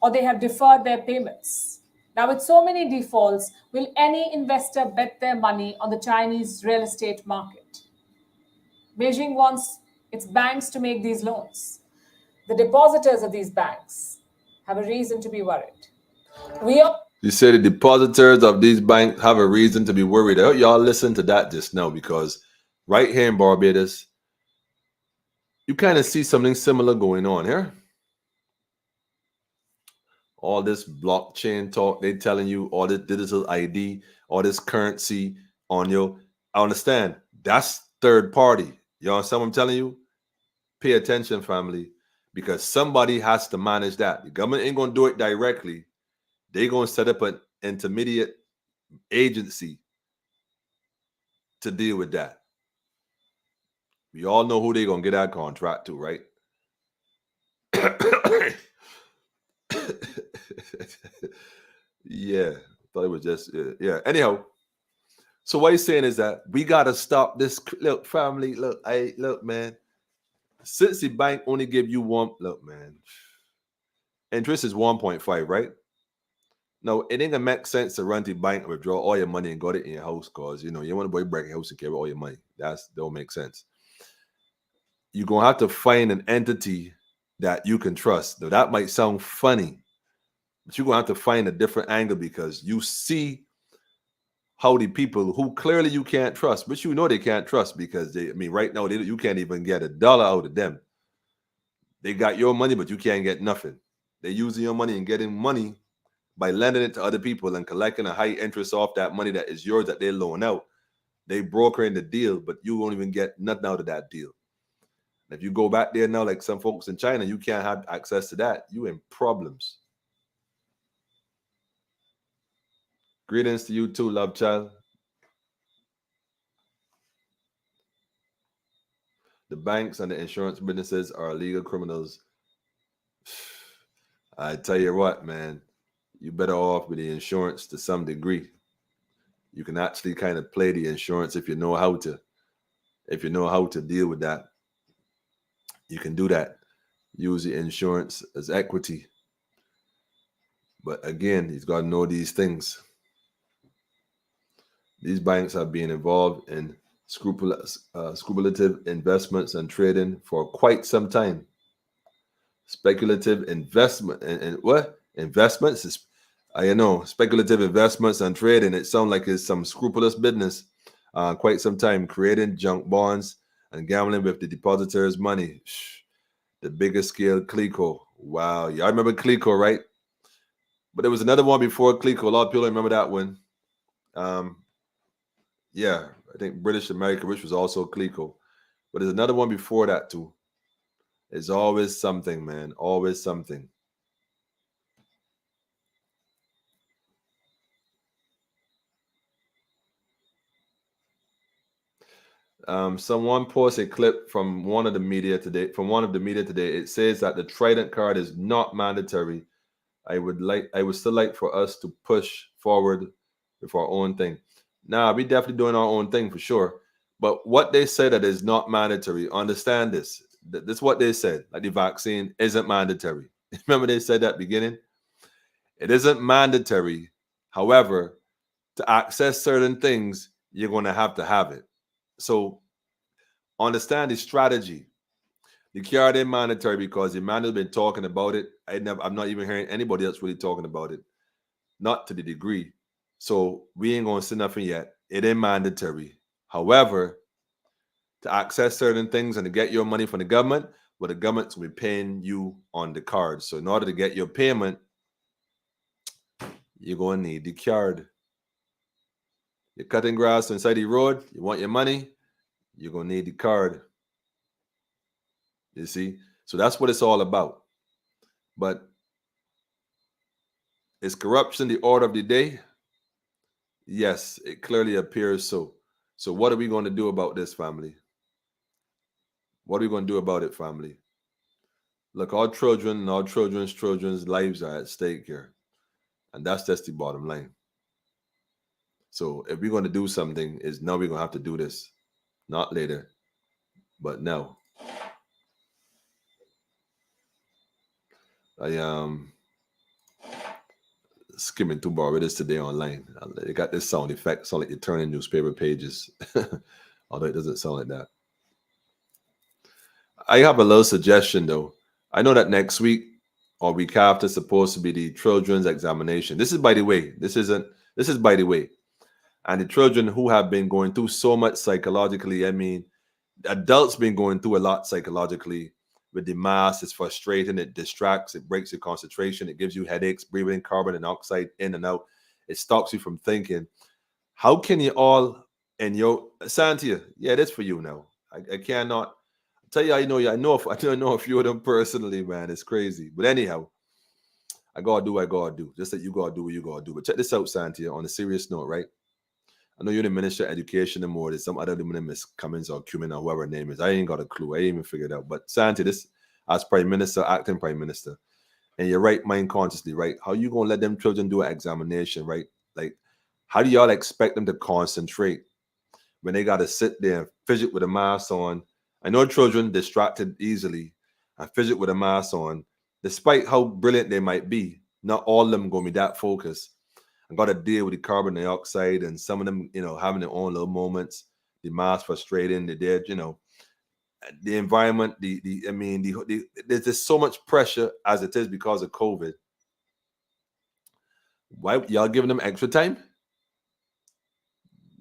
or they have deferred their payments. Now, with so many defaults, will any investor bet their money on the Chinese real estate market? Beijing wants its banks to make these loans. The depositors of these banks have a reason to be worried. You say the depositors of these banks have a reason to be worried. Y'all listen to that just now, because right here in Barbados, you kind of see something similar going on here. All this blockchain talk, they telling you all this digital ID, all this currency on your. I understand that's third party. You understand what I'm telling you? Pay attention, family, because somebody has to manage that. The government ain't gonna do it directly. They're gonna set up an intermediate agency to deal with that. We all know who they're gonna get that contract to, right? Yeah, thought it was just yeah. Anyhow, so what he's saying is that we gotta stop this. Look, family. Look, man. Since the bank only give you one, look, man. Interest is 1.5, right? No, it ain't gonna make sense to run to the bank and withdraw all your money and got it in your house, cause you want to boy break your house and carry all your money. That don't make sense. You're gonna have to find an entity that you can trust. Now that might sound funny, but you're gonna have to find a different angle, because you see how the people who clearly you can't trust, but they can't trust, because right now you can't even get $1 out of them. They got your money, but you can't get nothing. They're using your money and getting money by lending it to other people and collecting a high interest off that money that is yours that they loan out. They brokering the deal, but you won't even get nothing out of that deal. And if you go back there now, like some folks in China, you can't have access to that. You in problems. Greetings to you too, love child. The banks and the insurance businesses are illegal criminals. I tell you what, man, you better off with the insurance to some degree. You can actually kind of play the insurance if you know how to. If you know how to deal with that, you can do that. Use the insurance as equity. But again, he's got to know these things. These banks have been involved in speculative investments and trading for quite some time. Speculative investment and what? Investments is, speculative investments and trading. It sounds like it's some scrupulous business. Quite some time creating junk bonds and gambling with the depositors' money. The biggest scale Clico. Wow, y'all remember Clico, right? But there was another one before Clico. A lot of people remember that one. Yeah, I think British America, which was also Clico. But there's another one before that too. It's always something, man. Always something. Someone posted a clip from one of the media today. It says that the Trident card is not mandatory. I would still like for us to push forward with our own thing. Nah, we definitely doing our own thing for sure. But what they say that is not mandatory, understand this. This is what they said, like the vaccine isn't mandatory. Remember they said that beginning? It isn't mandatory. However, to access certain things, you're going to have it. So understand the strategy. The card ain't mandatory because Emmanuel's been talking about it. I'm not even hearing anybody else really talking about it. Not to the degree. So we ain't going to say nothing yet. It ain't mandatory. However, to access certain things and to get your money from the government, well, the government's will be paying you on the card. So in order to get your payment, you're going to need the card. You're cutting grass inside the road, you want your money, you're going to need the card. You see? So that's what it's all about. But is corruption the order of the day? Yes, it clearly appears so. So what are we going to do about this, family? What are we going to do about it, family? Look, our children and our children's lives are at stake here. And that's just the bottom line. So if we're going to do something, is now we're going to have to do this. Not later, but now. skimming through Barbados today online. They got this sound effect, sound like you're turning newspaper pages. Although it doesn't sound like that. I have a little suggestion though. I know that next week or week after is supposed to be the children's examination. This is by the way. This is by the way. And the children who have been going through so much psychologically, I mean, adults been going through a lot psychologically with the mask. It's frustrating, it distracts, it breaks your concentration, it gives you headaches, breathing carbon dioxide in and out. It stops you from thinking. How can you all and your Santia? Yeah, that's for you now. I cannot tell you. I know a few of them personally, man. It's crazy. But anyhow, I gotta do what I gotta do. Just that you gotta do what you gotta do. But check this out, Santia. On a serious note, right? I know you're the Minister of Education and more. There's some other name is Cummins or Cumin or whoever her name is. I ain't got a clue. I ain't even figured it out. But Santi, this as Prime Minister, acting Prime Minister, and you're right, mind consciously, right? How you gonna let them children do an examination, right? Like, how do y'all expect them to concentrate when they gotta sit there and fidget with a mask on? I know children distracted easily and fidget with a mask on, despite how brilliant they might be. Not all of them gonna be that focused. I got to deal with the carbon dioxide and some of them, having their own little moments. The mask frustrating, the environment, there's just so much pressure as it is because of COVID. Why y'all giving them extra time?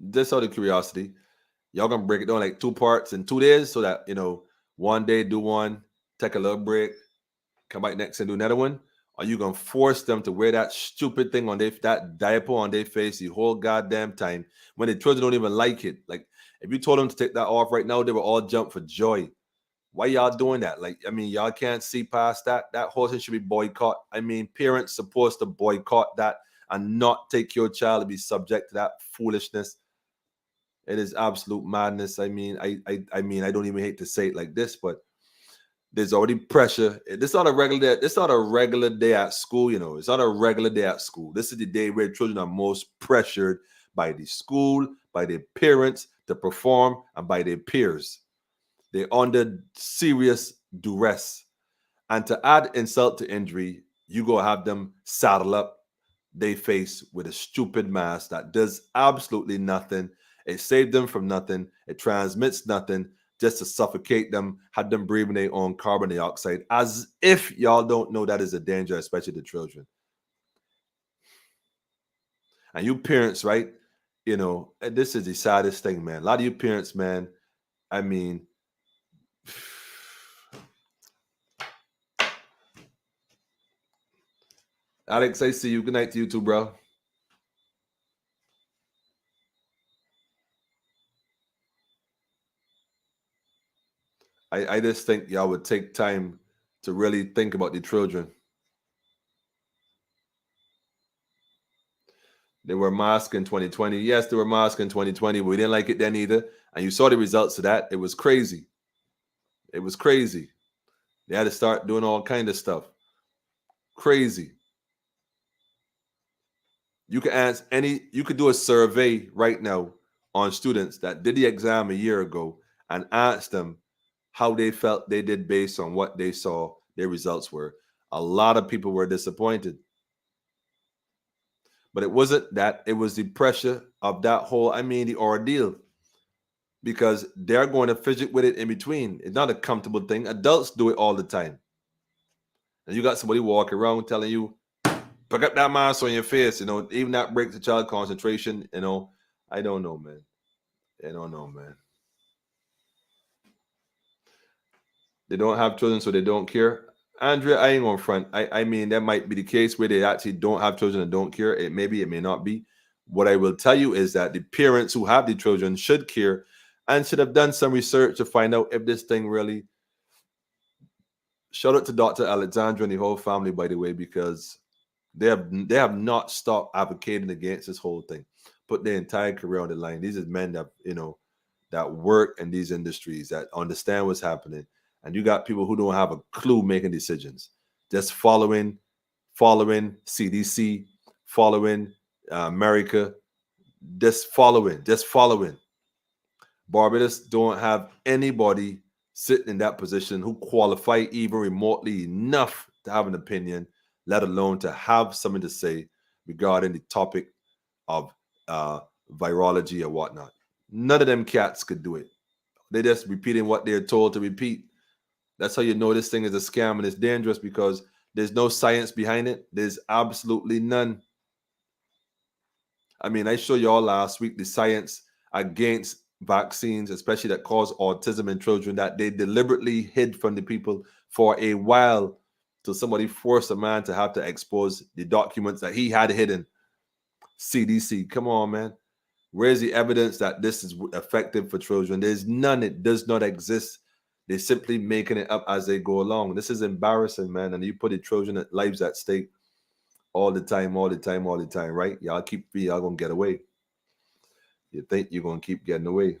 Just out of curiosity, y'all gonna break it down like 2 parts in 2 days so that one day do one, take a little break, come back next and do another one. Are you gonna force them to wear that stupid thing on that diaper on their face the whole goddamn time when the children don't even like it? Like, if you told them to take that off right now, they would all jump for joy. Why y'all doing that? Like, I mean, y'all can't see past that. That whole thing should be boycott. I mean, parents supposed to boycott that and not take your child to be subject to that foolishness. It is absolute madness. I mean, I don't even hate to say it like this, but there's already pressure. This is not a regular day. This is not a regular day at school. It's not a regular day at school. This is the day where children are most pressured by the school, by their parents to perform, and by their peers. They're under serious duress. And to add insult to injury, you go have them saddle up their face with a stupid mask that does absolutely nothing. It saved them from nothing. It transmits nothing. Just to suffocate them, have them breathing their own carbon dioxide, as if y'all don't know that is a danger, especially the children. And you parents, right? This is the saddest thing, man. A lot of you parents, man, I mean, Alex, I see you. Good night to you too, bro. I just think y'all would take time to really think about the children. They were masked in 2020. Yes, they were masked in 2020, but we didn't like it then either. And you saw the results of that. It was crazy. It was crazy. They had to start doing all kind of stuff. Crazy. You could do a survey right now on students that did the exam a year ago and ask them how they felt they did based on what they saw their results were. A lot of people were disappointed. But it wasn't that. It was the pressure of that whole, the ordeal. Because they're going to fidget with it in between. It's not a comfortable thing. Adults do it all the time. And you got somebody walking around telling you, pick up that mask on your face. Even that breaks the child concentration. I don't know, man. I don't know, man. They don't have children, so they don't care. Andrea, I ain't on front. I mean, that might be the case where they actually don't have children and don't care. It may not be. What I will tell you is that the parents who have the children should care and should have done some research to find out if this thing really. Shout out to Dr. Alexandra and the whole family, by the way, because they have not stopped advocating against this whole thing. Put their entire career on the line. These are men that that work in these industries, that understand what's happening. And you got people who don't have a clue making decisions, just following CDC, following America, just following. Barbados don't have anybody sitting in that position who qualify even remotely enough to have an opinion, let alone to have something to say. regarding the topic of virology or whatnot. None of them cats could do it. They're just repeating what they're told to repeat. That's how you know this thing is a scam and it's dangerous, because there's no science behind it. There's absolutely none. I mean, I showed you all last week the science against vaccines, especially that cause autism in children, that they deliberately hid from the people for a while till somebody forced a man to have to expose the documents that he had hidden. CDC, come on, man. Where's the evidence that this is effective for children? There's none. It does not exist. They're simply making it up as they go along. This is embarrassing, man. And you put the children lives at stake all the time, right? Y'all gonna get away. You think you're gonna keep getting away.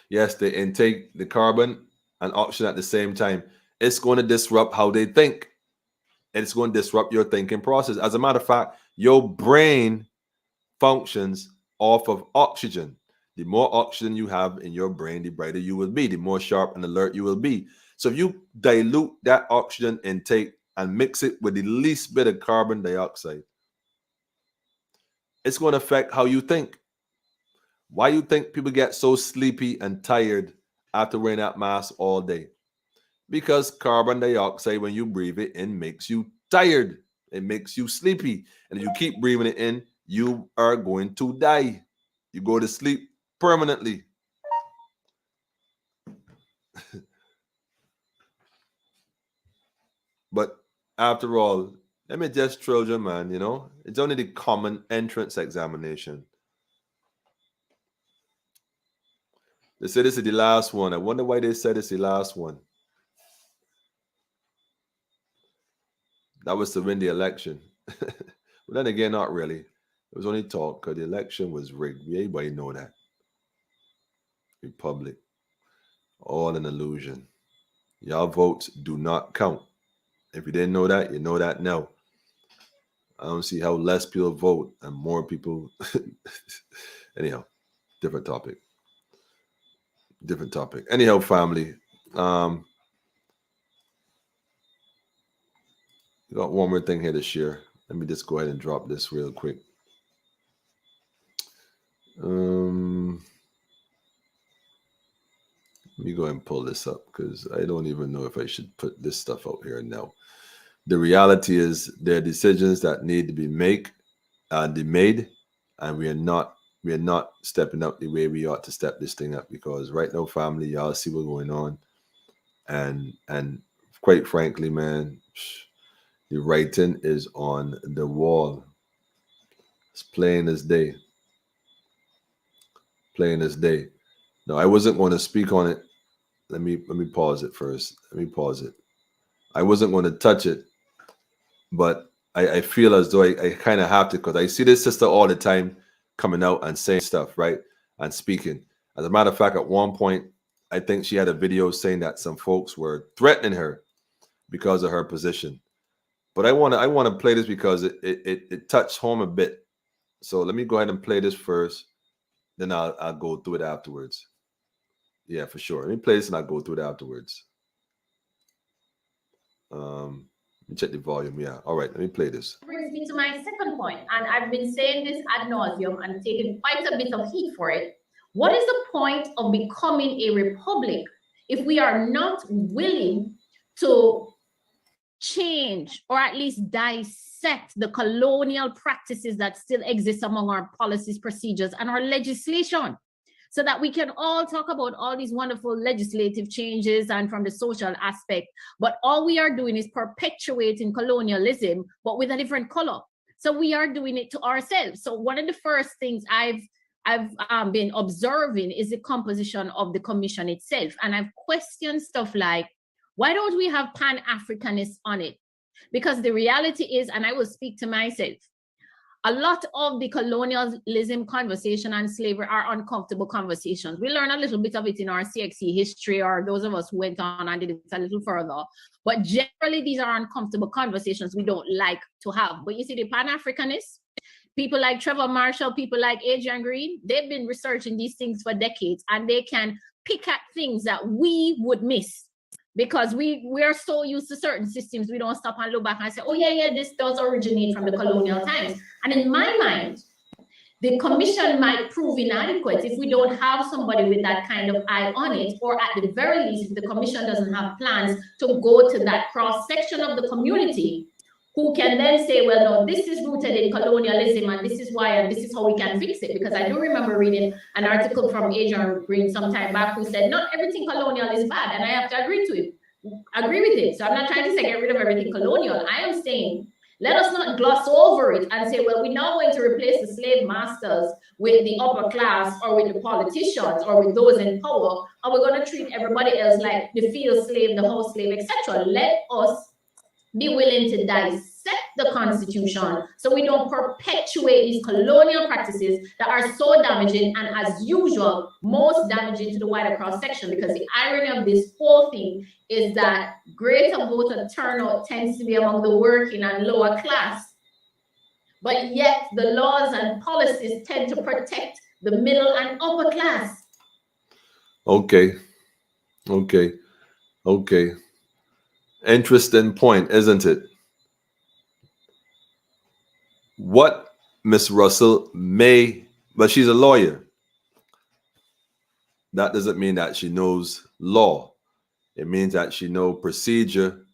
Yes, they intake the carbon and oxygen at the same time. It's going to disrupt how they think. It's going to disrupt your thinking process. As a matter of fact, your brain functions off of oxygen. The more oxygen you have in your brain, the brighter you will be, the more sharp and alert you will be. So if you dilute that oxygen intake and mix it with the least bit of carbon dioxide, it's going to affect how you think. Why you think people get so sleepy and tired after wearing that mask all day? Because carbon dioxide, when you breathe it in, makes you tired. It makes you sleepy. And if you keep breathing it in, you are going to die. You go to sleep permanently. But after all, let me just children, man, you know, it's only the common entrance examination. They said this is the last one. I wonder why they said it's the last one. That was to win the election. But then again, not really. It was only talk because the election was rigged. Everybody know that. Republic. All an illusion. Y'all votes do not count. If you didn't know that, you know that now. I don't see how less people vote and more people. Anyhow, different topic. Anyhow, family. You got one more thing here to share. Let me just go ahead and drop this real quick. Let me go ahead and pull this up because I don't even know if I should put this stuff out here now. The reality is there are decisions that need to be made, and we are not stepping up the way we ought to step this thing up, because right now, family, y'all see what's going on, and quite frankly, man, the writing is on the wall. It's plain as day. Plain as day. No, I wasn't going to speak on it. Let me pause it first. I wasn't going to touch it, but I feel as though I kind of have to, because I see this sister all the time coming out and saying stuff, right? And speaking. As a matter of fact, at one point, I think she had a video saying that some folks were threatening her because of her position. But I want to play this because it touched home a bit. So let me go ahead and play this first. Then I'll go through it afterwards. Yeah, for sure. Let me play this and I'll go through it afterwards. Let me check the volume. Yeah. All right. Let me play this. Brings me to my second point, and I've been saying this ad nauseum and taking quite a bit of heat for it. What is the point of becoming a republic if we are not willing to change or at least dissect the colonial practices that still exist among our policies, procedures, and our legislation, so that we can all talk about all these wonderful legislative changes and from the social aspect, but all we are doing is perpetuating colonialism, but with a different color. So we are doing it to ourselves. So one of the first things I've been observing is the composition of the commission itself. And I've questioned stuff like, why don't we have Pan-Africanists on it? Because the reality is, and I will speak to myself, a lot of the colonialism conversation and slavery are uncomfortable conversations. We learn a little bit of it in our CXC history, or those of us who went on and did it a little further. But generally, these are uncomfortable conversations we don't like to have. But you see, the Pan-Africanists, people like Trevor Marshall, people like Adrian Green, they've been researching these things for decades, and they can pick at things that we would miss. because we are so used to certain systems, we don't stop and look back and say, oh yeah, this does originate from the colonial times. And in my mind, the commission might prove inadequate if we don't have somebody with that kind of eye on it, or at the very least, if the commission doesn't have plans to go to that cross-section of the community who can then say, well, no, this is rooted in colonialism and this is why, and this is how we can fix it. Because I do remember reading an article from Adrian Green some time back who said, not everything colonial is bad, and I have to agree with it. So I'm not trying to say get rid of everything colonial. I am saying, let us not gloss over it and say, well, we're now going to replace the slave masters with the upper class or with the politicians or with those in power, and we're going to treat everybody else like the field slave, the house slave, etc. Let us be willing to dissect the Constitution so we don't perpetuate these colonial practices that are so damaging and, as usual, most damaging to the wider cross-section. Because the irony of this whole thing is that greater voter turnout tends to be among the working and lower class, but yet the laws and policies tend to protect the middle and upper class. Okay. Interesting point, isn't it? What Miss Russell may, but she's a lawyer. That doesn't mean that she knows law. It means that she knows procedure,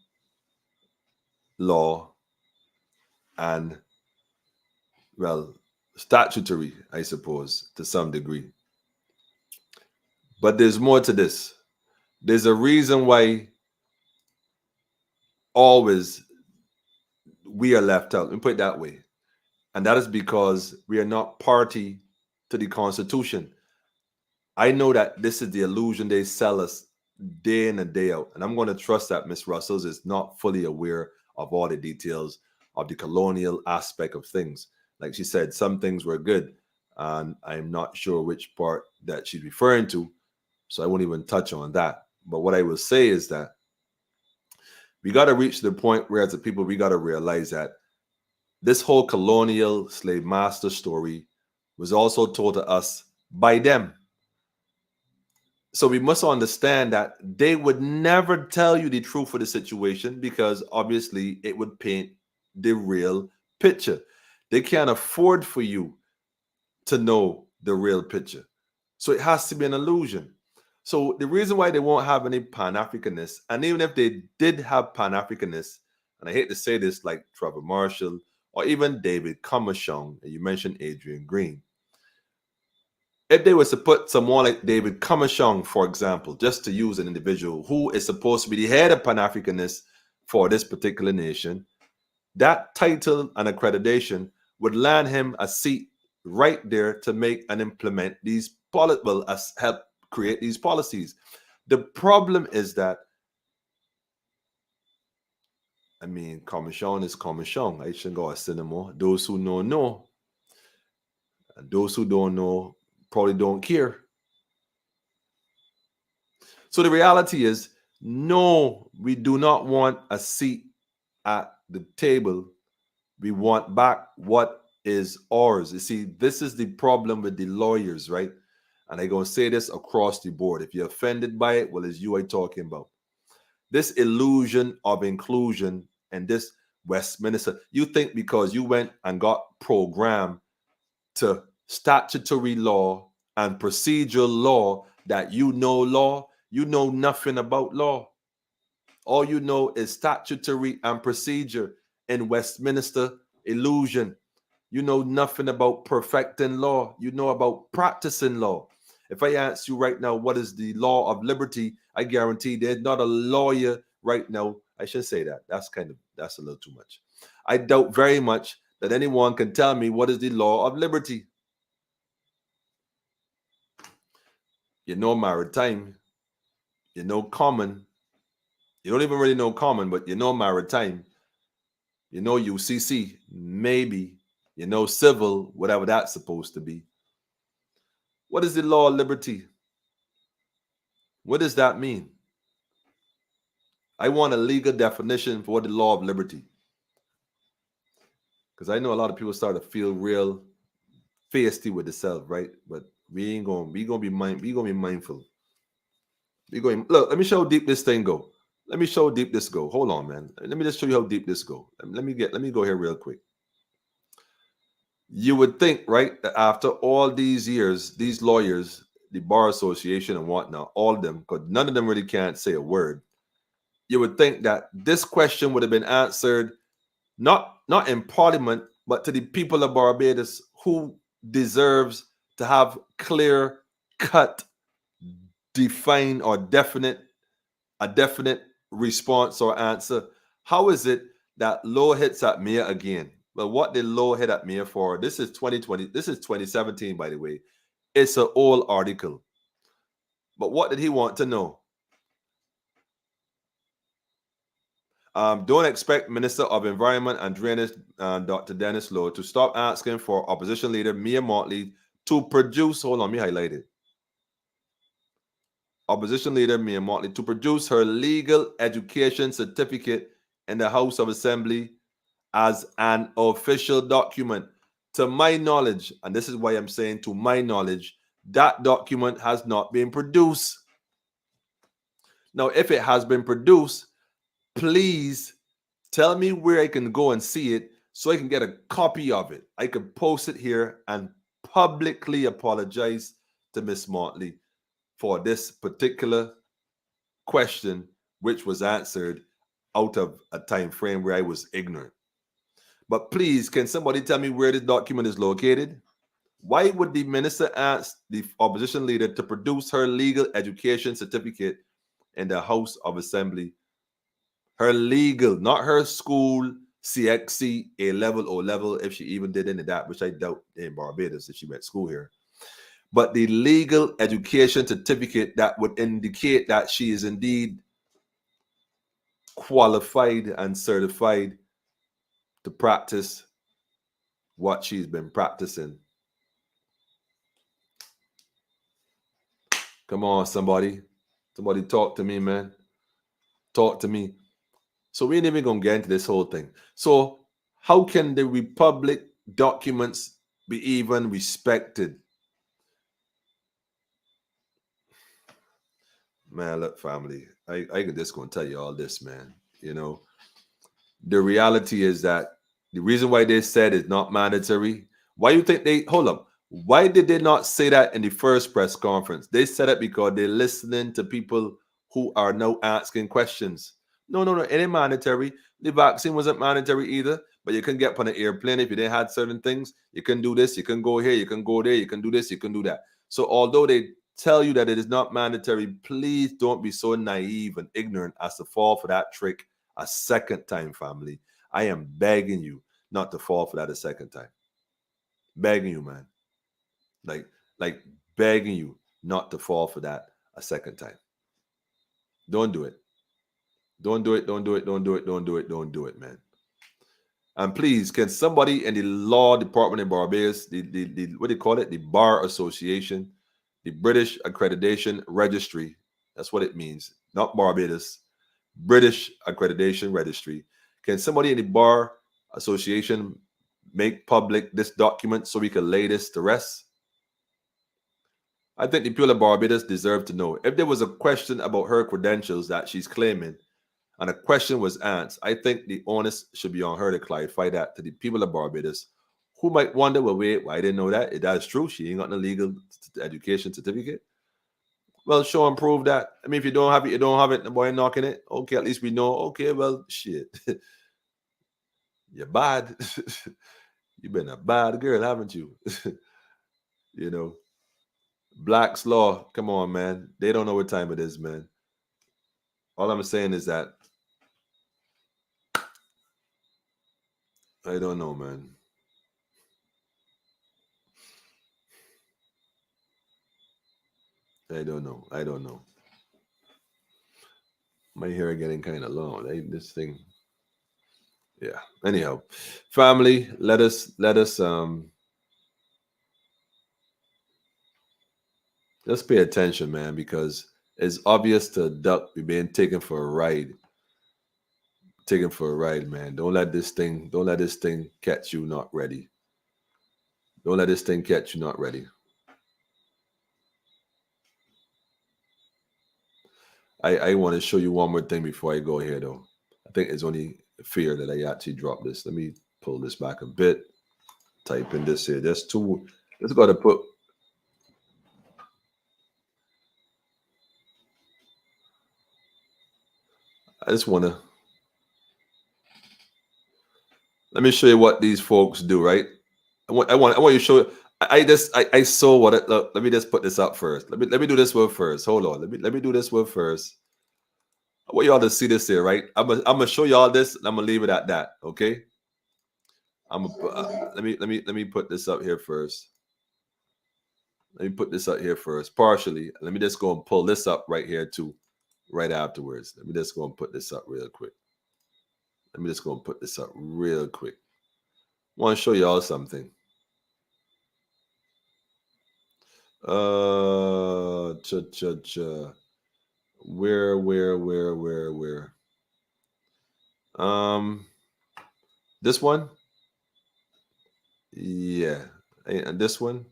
law, and, well, statutory, I suppose, to some degree. But there's more to this. There's a reason why always we are left out. Let me put it that way. And that is because we are not party to the Constitution. I know that this is the illusion they sell us day in and day out. And I'm going to trust that Ms. Russell is not fully aware of all the details of the colonial aspect of things. Like she said, some things were good. And I'm not sure which part that she's referring to. So I won't even touch on that. But what I will say is that we got to reach the point where, as a people, we got to realize that this whole colonial slave master story was also told to us by them. So we must understand that they would never tell you the truth of the situation, because obviously it would paint the real picture. They can't afford for you to know the real picture. So it has to be an illusion. So the reason why they won't have any Pan-Africanists, and even if they did have Pan-Africanists, and I hate to say this, like Trevor Marshall or even David Comashong, and you mentioned Adrian Green, if they were to put someone like David Comashong, for example, just to use an individual who is supposed to be the head of Pan-Africanists for this particular nation, that title and accreditation would land him a seat right there to make and implement these help create these policies. The problem is that, I mean, Commission is Commission. I shouldn't go say no more. Those who know, and those who don't know probably don't care. So the reality is, no, we do not want a seat at the table. We want back what is ours. You see, this is the problem with the lawyers, right? And I'm going to say this across the board. If you're offended by it, well, it's you I'm talking about. This illusion of inclusion and this Westminster, you think because you went and got programmed to statutory law and procedural law that you know law. You know nothing about law. All you know is statutory and procedure in Westminster illusion. You know nothing about perfecting law. You know about practicing law. If I ask you right now, what is the law of liberty? I guarantee there's not a lawyer right now. I should say that. That's a little too much. I doubt very much that anyone can tell me what is the law of liberty. You know maritime. You know common. You don't even really know common, but you know maritime. You know UCC, maybe. You know civil, whatever that's supposed to be. What is the law of liberty? What does that mean? I want a legal definition for what the law of liberty. Because I know a lot of people start to feel real feisty with themselves, right? But we gonna be mindful. Look, let me show how deep this thing go. Let me show how deep this go. Hold on, man. Let me just show you how deep this go. Let me go here real quick. You would think, right, that after all these years, these lawyers, the Bar Association and whatnot, all of them, because none of them really can't say a word, you would think that this question would have been answered not in Parliament, but to the people of Barbados who deserves to have clear cut, defined or definite response or answer. How is it that law hits at Mia again? Well, what did law hit at Mia for? This is 2020. This is 2017, by the way. It's an old article. But what did he want to know? Don't expect Minister of Environment and Drainage, Dr. Dennis Lowe, to stop asking for opposition leader Mia Motley to produce, hold on, me highlight it. Opposition leader Mia Motley to produce her legal education certificate in the House of Assembly as an official document. To my knowledge, and this is why I'm saying to my knowledge, that document has not been produced. Now, if it has been produced, please tell me where I can go and see it so I can get a copy of it. I can post it here and publicly apologize to Miss Motley for this particular question, which was answered out of a time frame where I was ignorant. But please, can somebody tell me where this document is located? Why would the minister ask the opposition leader to produce her legal education certificate in the House of Assembly? Her legal, not her school, CXC, A-level, O-level, if she even did any of that, which I doubt in Barbados if she went to school here. But the legal education certificate that would indicate that she is indeed qualified and certified to practice what she's been practicing. Come on, somebody. Somebody talk to me, man. Talk to me. So we ain't even going to get into this whole thing. So how can the Republic documents be even respected? Man, look, family, I can just going to tell you all this, man. You know, the reality is that the reason why they said it's not mandatory, why you think they, hold up, why did they not say that in the first press conference? They said it because they're listening to people who are now asking questions. No, it ain't mandatory. The vaccine wasn't mandatory either, but you can get on an airplane if you didn't have certain things. You can do this, you can go here, you can go there, you can do this, you can do that. So although they tell you that it is not mandatory, please don't be so naive and ignorant as to fall for that trick a second time, family. I am begging you not to fall for that a second time. Begging you, man. Like begging you not to fall for that a second time. Don't do it. Don't do it, don't do it, don't do it, don't do it, don't do it, man. And please, can somebody in the law department in Barbados, the what do you call it? The Bar Association, the British Accreditation Registry, that's what it means, not Barbados, British Accreditation Registry. Can somebody in the Bar Association make public this document so we can lay this to rest? I think the people of Barbados deserve to know. If there was a question about her credentials that she's claiming, and a question was asked, I think the onus should be on her to clarify that to the people of Barbados who might wonder, well, wait, I didn't know that. If that's true, she ain't got no legal education certificate. Well, show and prove that. I mean, if you don't have it, you don't have it. The boy knocking it. Okay, at least we know. Okay, well, shit. You're bad. You've been a bad girl, haven't you? You know, Black's Law. Come on, man. They don't know what time it is, man. All I'm saying is that I don't know, man. I don't know. My hair getting kind of long. This thing. Yeah. Anyhow, family, let us let's pay attention, man, because it's obvious to duck be being taken for a ride. Taken for a ride, man. Don't let this thing catch you not ready. Don't let this thing catch you not ready. I want to show you one more thing before I go here, though. I think it's only fair that I actually drop this. Let me pull this back a bit. Type in this here. There's two. Let's go to put. I just want to. Let me show you what these folks do, right? I want you to show. I saw what it. Look, let me just put this up first. Let me do this one first. Hold on. Let me do this one first. I want y'all to see this here, right? I'm gonna show y'all this, and I'm gonna leave it at that. Okay. Let me put this up here first. Let me put this up here first, partially. Let me just go and pull this up right here too, right afterwards. Let me just go and put this up real quick. Let me just go and put this up real quick. I want to show y'all something. Where? This one? Yeah. And this one?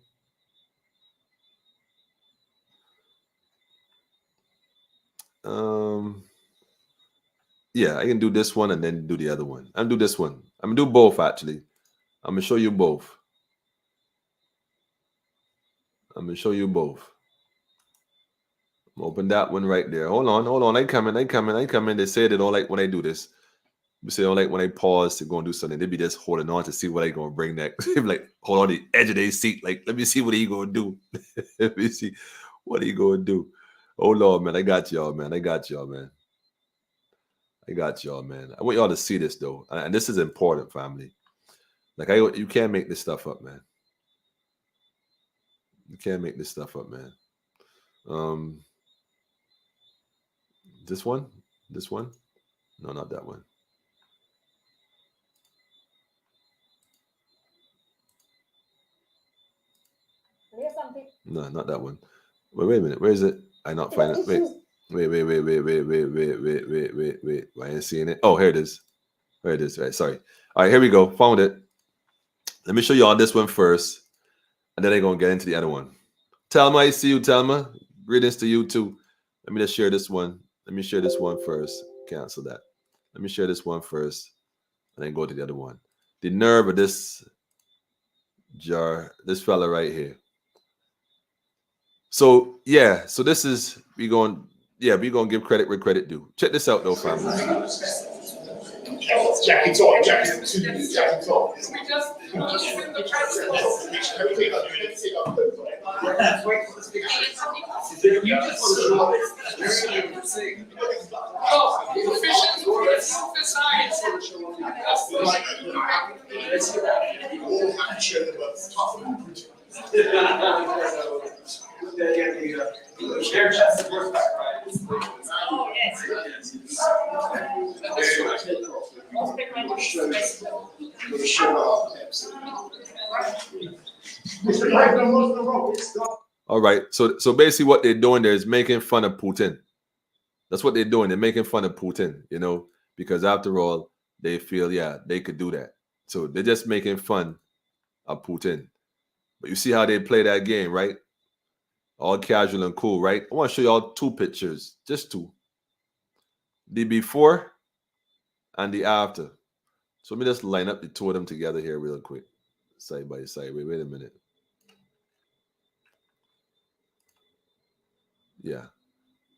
Yeah, I can do this one and then do the other one. I'm gonna do this one. I'm gonna do both actually. I'm gonna show you both. I'm gonna show you both. I'm gonna open that one right there. Hold on. I come in. They say they don't like when I do this. They say they don't like when I pause to go and do something. They be just holding on to see what I gonna bring next. They be like, hold on the edge of their seat. Like, let me see what he gonna do. Let me see what he gonna do. Oh Lord, man. I got y'all, man. I got y'all, man. I want y'all to see this though. And this is important, family. Like you can't make this stuff up, man. You can't make this stuff up, man. This one? No, not that one. No, not that one. Wait a minute. Where is it? I not find it. Wait. I ain't seeing it. Oh, here it is. Right, sorry. All right, here we go. Found it. Let me show you all this one first, and then I'm gonna get into the other one. Telma, I see you, Telma. Greetings to you too. Let me just share this one. Let me share this one first. Cancel that. Let me share this one first, and then go to the other one. The nerve of this fella right here. So yeah, so this is we gonna give credit where credit due. Check this out though, family. Jackie talk. We just All right, so basically what they're doing there is making fun of Putin. That's what they're doing. They're making fun of Putin, because after all, they feel, they could do that. So they're just making fun of Putin. But you see how they play that game, right? All casual and cool, right? I want to show you all two pictures, just two. The before and the after. So let me just line up the two of them together here real quick. Side by side. Wait a minute. Yeah.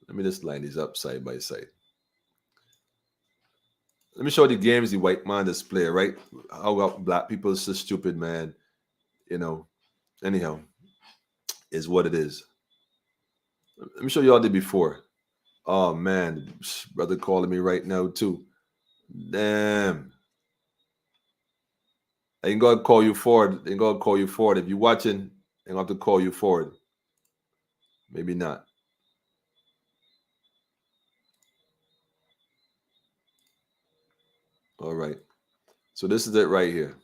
Let me just line these up side by side. Let me show the games the white man display, right? How black people are so stupid, man. Anyhow, is what it is. Let me show you all the before. Oh, man. Brother calling me right now, too. Damn. I ain't gonna call you forward. If you're watching, I'm gonna have to call you forward. Maybe not. All right. So this is it right here.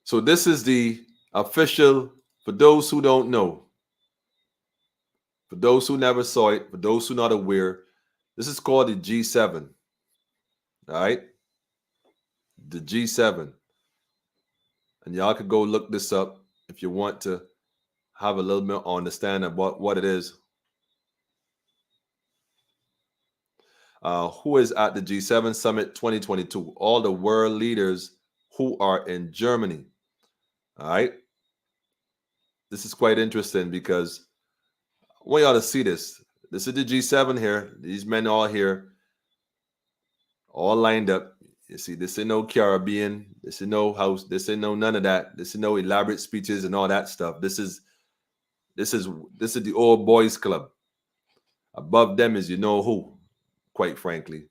So this is the official, for those who don't know, for those who never saw it, for those who not aware, this is called the G7. All right? The G7. And y'all could go look this up if you want to have a little bit of understanding of what it is. Who is at the G7 Summit 2022? All the world leaders who are in Germany. All right. This is quite interesting because I want y'all to see this. This is the G7 here. These men all here, all lined up. You see, this ain't no Caribbean. This is no house. This ain't no none of that. This is no elaborate speeches and all that stuff. This is the old boys club. Above them is you know who, quite frankly.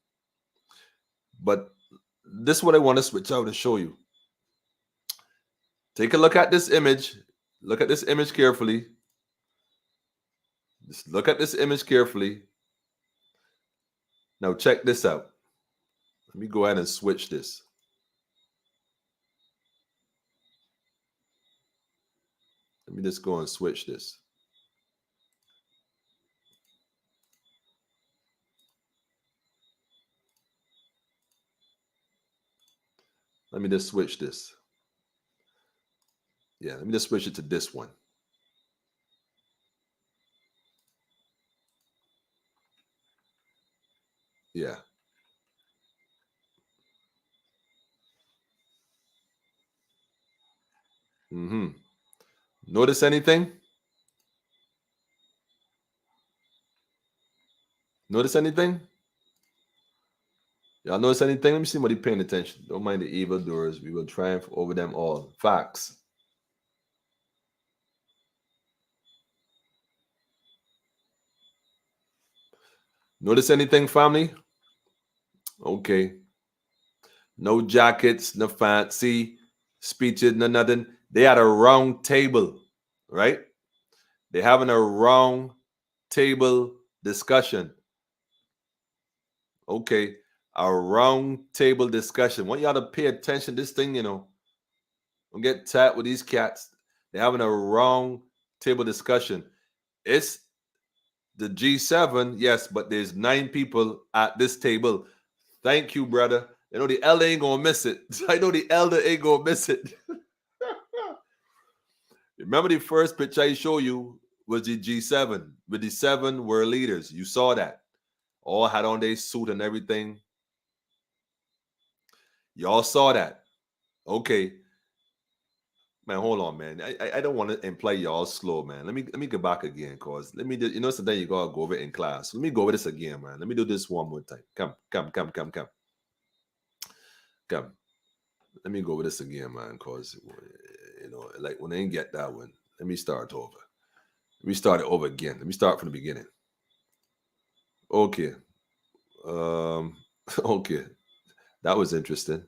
But this is what I want to switch out and show you. Take a look at this image. Look at this image carefully. Just look at this image carefully. Now check this out. Let me go ahead and switch this. Let me just go and switch this. Let me just switch this. Yeah, let me just switch it to this one. Yeah. Notice anything? Notice anything? Y'all notice anything? Let me see somebody paying attention. Don't mind the evildoers. We will triumph over them all. Facts. Notice anything, family? Okay. No jackets, no fancy speeches, no nothing. They had a round table, right? They're having a round table discussion. Okay. A round table discussion. I want y'all to pay attention to this thing, you know. Don't get tapped with these cats. They're having a round table discussion. It's the G7, yes, but there's 9 people at this table. Thank you, brother. You know the elder ain't gonna miss it. I know the elder ain't gonna miss it. Remember the first picture I showed you was the G7 with the 7 world leaders. You saw that. All had on their suit and everything. Y'all saw that. Okay. Man, hold on, man. I don't want to imply y'all slow, man. Let me go back again, cause let me do, you know something you gotta go over it in class. Let me go over this again, man. Let me do this one more time. Come. Let me go over this again, man, cause you know, like when I didn't get that one, let me start over. Let me start it over again. Let me start from the beginning. Okay. Okay. That was interesting.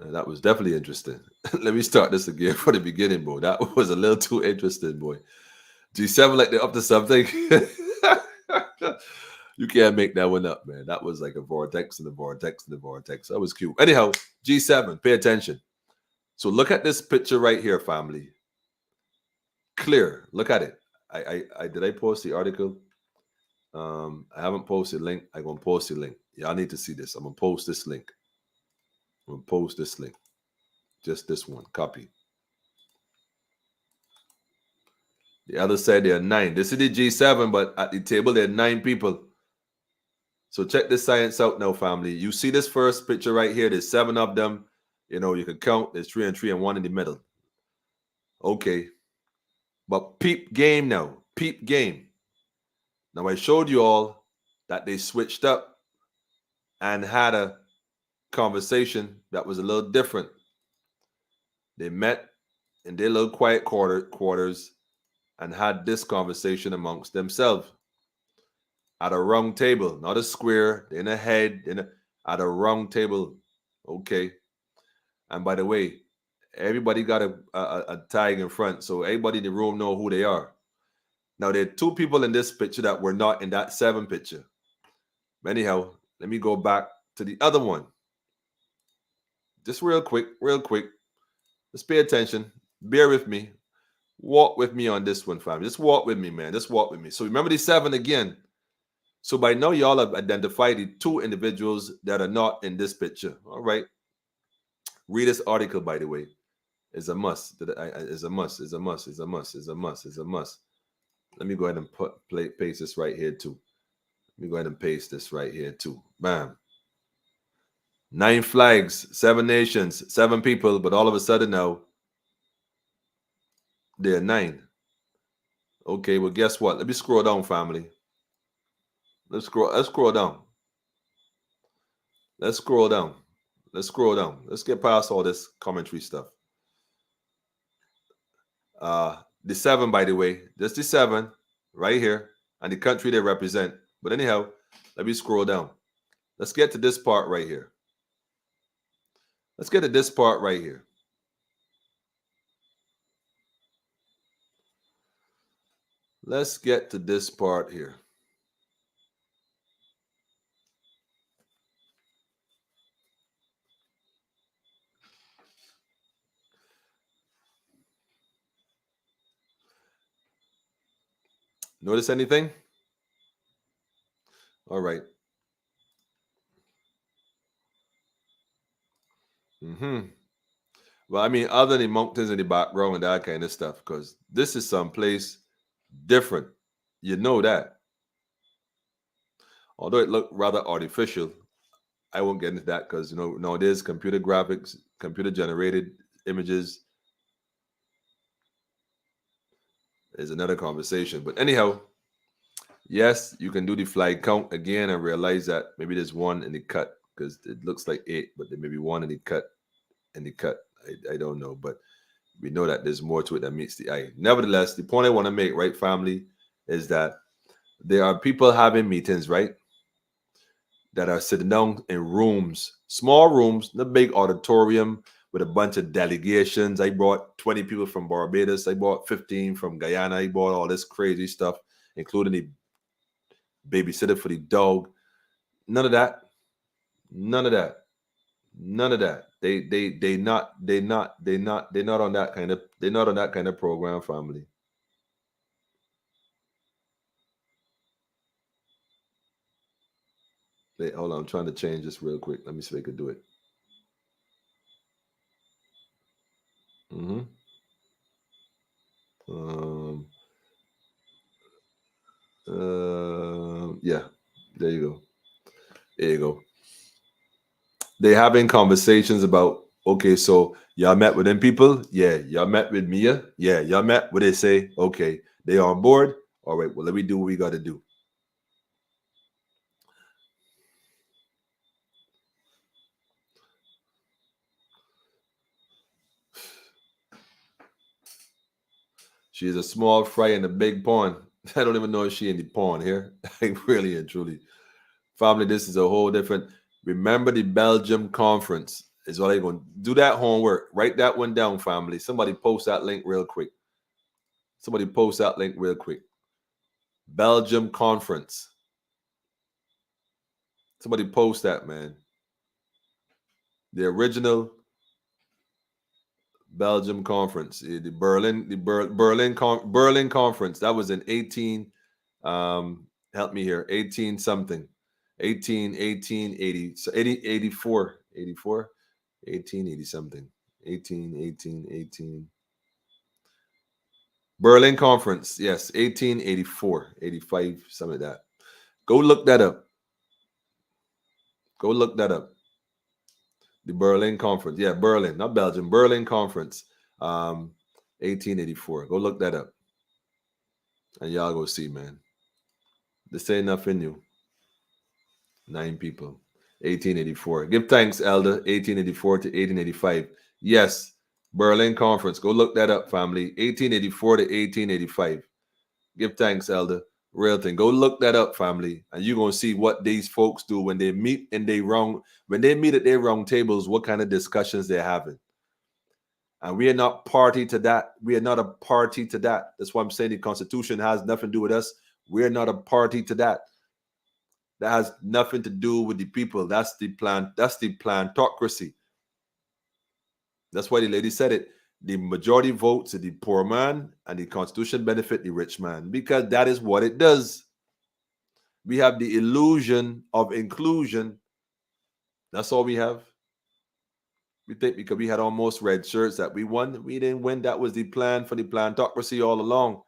That was definitely interesting. Let me start this again from the beginning, boy. That was a little too interesting, boy. G7 like they're up to something. You can't make that one up, man. That was like a vortex and a vortex and a vortex. That was cute. Anyhow, G7, pay attention. So look at this picture right here, family. Clear. Look at it. I did I post the article? I haven't posted the link. I'm gonna post the link. Y'all need to see this. I'm gonna post this link. I'm gonna post this link. Just this one. Copy. The other side, there are 9. This is the G7, but at the table, there are 9 people. So check this science out now, family. You see this first picture right here. There's 7 of them. You know, you can count. There's 3 and 3 and 1 in the middle. Okay. But peep game now. Peep game. Now, I showed you all that they switched up and had a conversation that was a little different. They met in their little quiet quarters and had this conversation amongst themselves at a round table, not a square, in a head, at a round table. Okay. And by the way, everybody got a tag in front, so everybody in the room know who they are. Now, there are 2 people in this picture that were not in that 7 picture. Anyhow, let me go back to the other one. Just real quick. Just pay attention. Bear with me. Walk with me on this one, family. Just walk with me, man. Just walk with me. So remember the 7 again. So by now, y'all have identified the 2 individuals that are not in this picture. All right. Read this article, by the way. It's a must. It's a must. It's a must. It's a must. It's a must. It's a must. Let me go ahead and paste this right here too. Let me go ahead and paste this right here too. Bam. 9 flags, 7 nations, 7 people, but all of a sudden now, there are 9. Okay, well, guess what? Let me scroll down, family. Let's scroll down. Let's scroll down. Let's scroll down. Let's get past all this commentary stuff. The 7, by the way, just the 7 right here, and the country they represent. But anyhow, let me scroll down. Let's get to this part right here. Let's get to this part right here. Let's get to this part here. Notice anything? All right. Well, I mean, other than the mountains in the background and that kind of stuff, because this is someplace different. You know that. Although it looked rather artificial, I won't get into that because, you know, nowadays computer graphics, computer generated images is another conversation. But anyhow, yes, you can do the flag count again and realize that maybe there's 1 in the cut because it looks like 8, but there may be 1 in the cut. I don't know, but we know that there's more to it than meets the eye. Nevertheless, the point I want to make, right, family, is that there are people having meetings, right, that are sitting down in rooms, small rooms, the big auditorium with a bunch of delegations. I brought 20 people from Barbados. I brought 15 from Guyana. I brought all this crazy stuff, including the babysitter for the dog. None of that. None of that. None of that. They're not on that kind of program, family. Wait, hold on, I'm trying to change this real quick. Let me see if I can do it. Yeah, there you go. There you go. They're having conversations about, okay, so y'all met with them people? Yeah. Y'all met with Mia? Yeah. Y'all met? What they say? Okay. They on board? All right. Well, let me do what we got to do. She's a small fry in a big pond. I don't even know if she in the pond here. Really and truly. Family, this is a whole different. Remember the Belgium conference is what I'm going to do. That homework. Write that one down, family. Somebody post that link real quick. Belgium conference. Somebody post that, man. The original Belgium conference, the Berlin conference. That was in 18. Help me here. 18 something. 1880. So 84. 1880 something. 18. Berlin conference. Yes, 1884, 85, something like that. Go look that up. The Berlin conference. Yeah, Berlin, not Belgium. Berlin conference. 1884. Go look that up. And y'all go see, man. This ain't nothing new. 9 people. 1884. Give thanks, Elder. 1884 to 1885. Yes, Berlin conference. Go look that up, family. 1884 to 1885. Give thanks, Elder. Real thing. Go look that up, family, and you're gonna see what these folks do when they meet at their round tables, what kind of discussions they're having. And we are not party to that. We are not a party to that. That's why I'm saying the Constitution has nothing to do with us. We are not a party to that. That has nothing to do with the people. That's the plan. That's the plantocracy. That's why the lady said it. The majority vote to the poor man and the Constitution benefit the rich man, because that is what it does. We have the illusion of inclusion. That's all we have. We think because we had almost red shirts that we won. We didn't win. That was the plan for the plantocracy all along.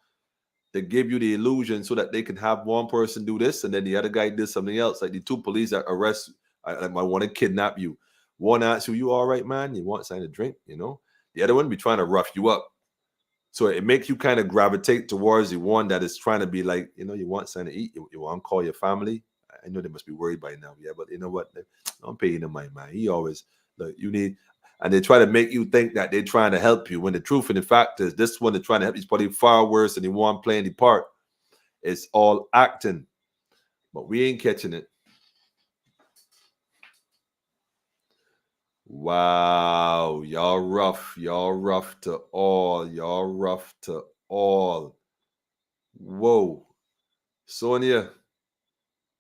They give you the illusion so that they can have one person do this and then the other guy did something else. Like the two police that arrest, I want to kidnap you. One asks you all right, man? You want something to drink, you know? The other one be trying to rough you up. So it makes you kind of gravitate towards the one that is trying to be like, you know, you want something to eat, you want to call your family. I know they must be worried by now, yeah, but you know what? I'm paying him my man. He always, look, you need, and they try to make you think that they're trying to help you, when the truth and the fact is this one they're trying to help you is probably far worse than the one playing the part. It's all acting, but we ain't catching it. Wow, y'all rough to all. Y'all rough to all. Whoa. Sonia,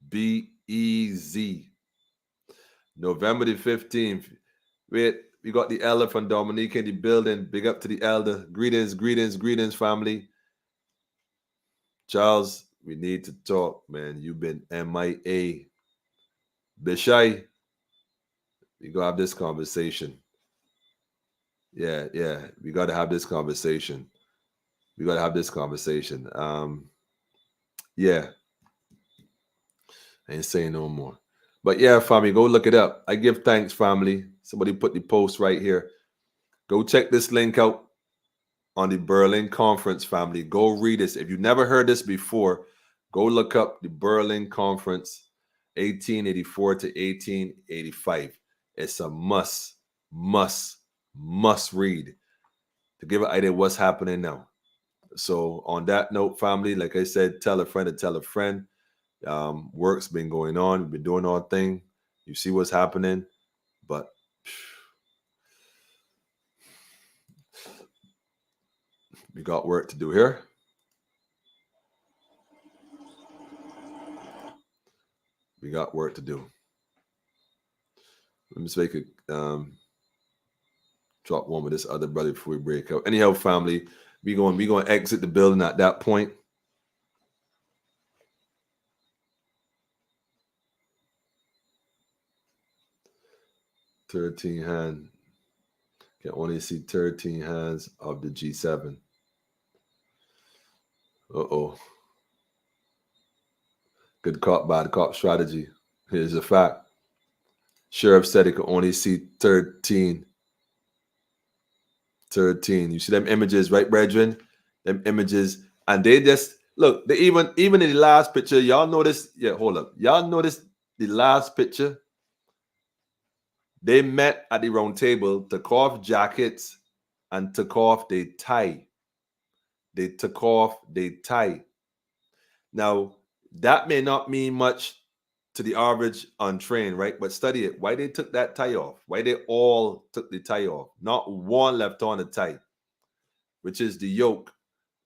be easy. November the 15th. Wait, we got the elder from Dominique in the building. Big up to the elder. Greetings, family. Charles, we need to talk, man. You've been MIA. Bishai, we gotta have this conversation. Yeah, we gotta have this conversation. Yeah. I ain't saying no more. But yeah, family, go look it up. I give thanks, family. Somebody put the post right here. Go check this link out on the Berlin Conference, family. Go read this. If you never heard this before, go look up the Berlin Conference 1884 to 1885. It's a must read to give an idea of what's happening now. So on that note, family, like I said, tell a friend to tell a friend. Work's been going on. We've been doing our thing. You see what's happening, but we got work to do here. We got work to do. Let me just make a drop one with this other brother before we break out. Anyhow, family, we going to exit the building at that point. "13 hands. Can only see 13 hands of the G7. Uh-oh. Good cop, bad cop strategy. Here's a fact. Sheriff said he could only see 13. 13. You see them images, right, brethren? Them images. And they just, look, they even in the last picture, y'all notice, hold up. Y'all notice the last picture? They met at the round table, took off jackets, and took off their tie. They took off their tie. Now, that may not mean much to the average untrained, right? But study it. Why they took that tie off? Why they all took the tie off? Not one left on the tie, which is the yoke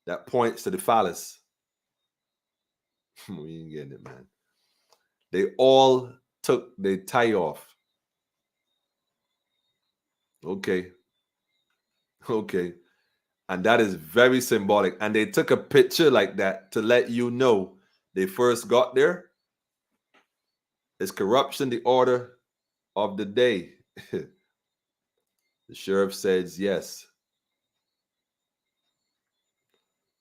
that points to the phallus. We ain't getting it, man. They all took their tie off. Okay. And that is very symbolic. And they took a picture like that to let you know they first got there. Is corruption the order of the day? The sheriff says yes.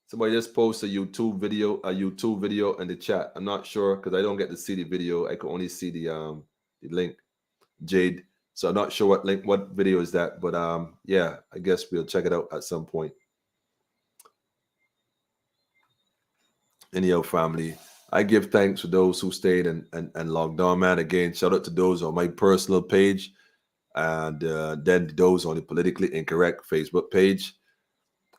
Somebody just posted a YouTube video in the chat. I'm not sure because I don't get to see the video. I can only see the link. Jade. So I'm not sure what video is that, but yeah, I guess we'll check it out at some point. Anyhow, family, I give thanks for those who stayed and logged on, man. Again, shout out to those on my personal page and then those on the Politically Incorrect Facebook page.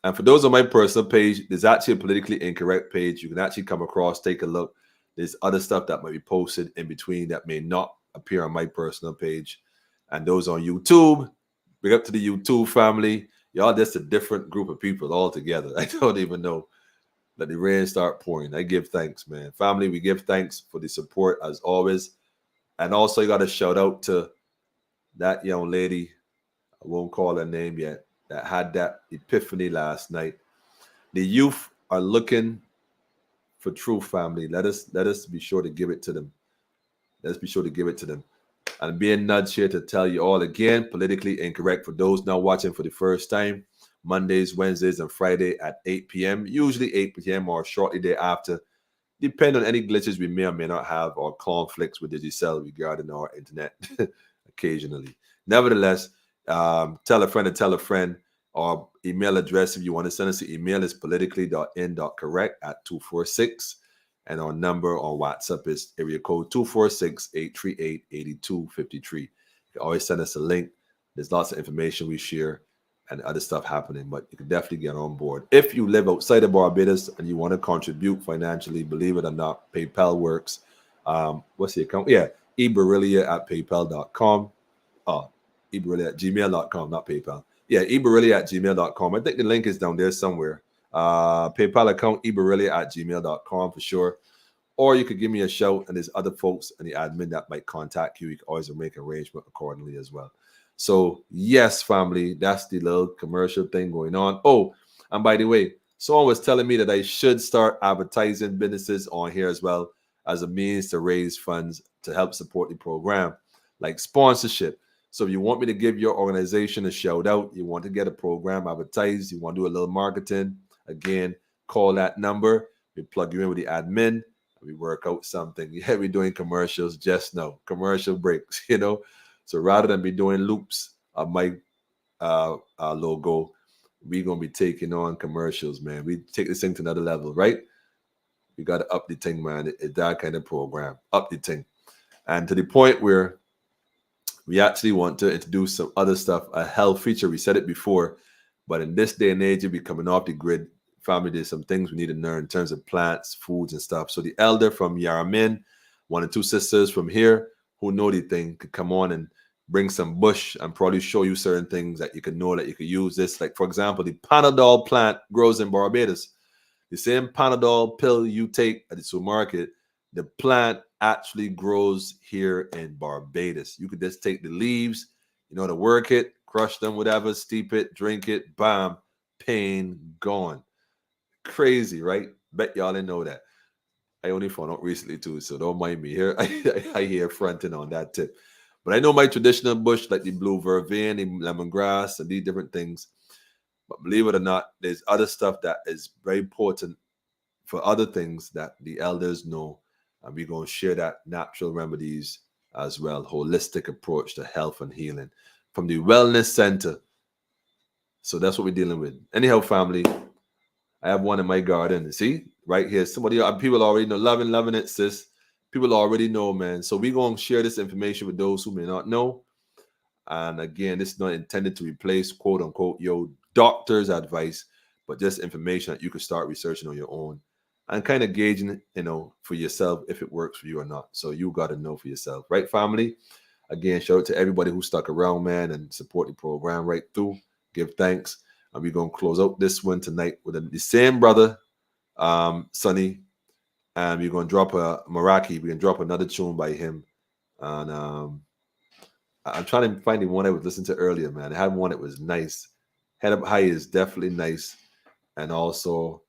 And for those on my personal page, there's actually a Politically Incorrect page. You can actually come across, take a look. There's other stuff that might be posted in between that may not appear on my personal page. And those on YouTube, big up to the YouTube family. Y'all just a different group of people altogether. I don't even know. Let the rain start pouring. I give thanks, man. Family, we give thanks for the support as always. And also, you got to shout out to that young lady. I won't call her name yet. That had that epiphany last night. The youth are looking for truth, family. Let us be sure to give it to them. Let's be sure to give it to them. And being nudged here to tell you all again, politically incorrect for those now watching for the first time. Mondays, Wednesdays, and Friday at 8 p.m. Usually 8 p.m. or shortly thereafter. Depend on any glitches we may or may not have or conflicts with Digicel regarding our internet occasionally. Nevertheless, tell a friend to tell a friend. Our email address, if you want to send us an email, is politically.in.correct@246. And our number on WhatsApp is area code 246-838-8253. You can always send us a link. There's lots of information we share and other stuff happening, but you can definitely get on board. If you live outside of Barbados and you want to contribute financially, believe it or not, PayPal works. What's the account? Yeah, eBarilia@paypal.com. eBarilia@gmail.com, not PayPal. Yeah, eBarilia@gmail.com. I think the link is down there somewhere. PayPal account, eBarilia@gmail.com for sure. Or you could give me a shout, and there's other folks in the admin that might contact you. You can always make an arrangement accordingly as well. So yes, family, that's the little commercial thing going on. Oh, and by the way, someone was telling me that I should start advertising businesses on here as well as a means to raise funds to help support the program, like sponsorship. So if you want me to give your organization a shout out, you want to get a program advertised, you want to do a little marketing, again, call that number. We plug you in with the admin. We work out something. Yeah, we're doing commercials just now, commercial breaks, you know. So rather than be doing loops of my logo, we're going to be taking on commercials, man. We take this thing to another level, right? We got to up the thing, man. It's that kind of program, up the thing. And to the point where we actually want to introduce some other stuff, a health feature. We said it before, but in this day and age, you'll be coming off the grid. Family, there's some things we need to learn in terms of plants, foods, and stuff. So the elder from Yaramin, one or two sisters from here who know the thing, could come on and bring some bush and probably show you certain things that you can know that you could use this. Like, for example, the Panadol plant grows in Barbados. The same Panadol pill you take at the supermarket, the plant actually grows here in Barbados. You could just take the leaves, you know, to work it, crush them, whatever, steep it, drink it, bam, pain gone. Crazy, right? Bet y'all didn't know that. I only found out recently too, so don't mind me here. I hear fronting on that tip. But I know my traditional bush, like the blue vervain, the lemongrass, and these different things. But believe it or not, there's other stuff that is very important for other things that the elders know. And we're going to share that natural remedies as well, holistic approach to health and healing from the wellness center. So that's what we're dealing with. Anyhow, family, I have one in my garden. See, right here, people already know, loving it, sis. People already know, man. So we're going to share this information with those who may not know. And again, this is not intended to replace, quote unquote, your doctor's advice, but just information that you can start researching on your own and kind of gauging it, you know, for yourself if it works for you or not. So you got to know for yourself, right, family? Again, shout out to everybody who stuck around, man, and support the program right through. Give thanks. And we're going to close out this one tonight with the same brother, Sonny. And we're going to drop a Meraki. We're going to drop another tune by him. And I'm trying to find the one I was listening to earlier, man. I had one that was nice. Head Up High is definitely nice. And also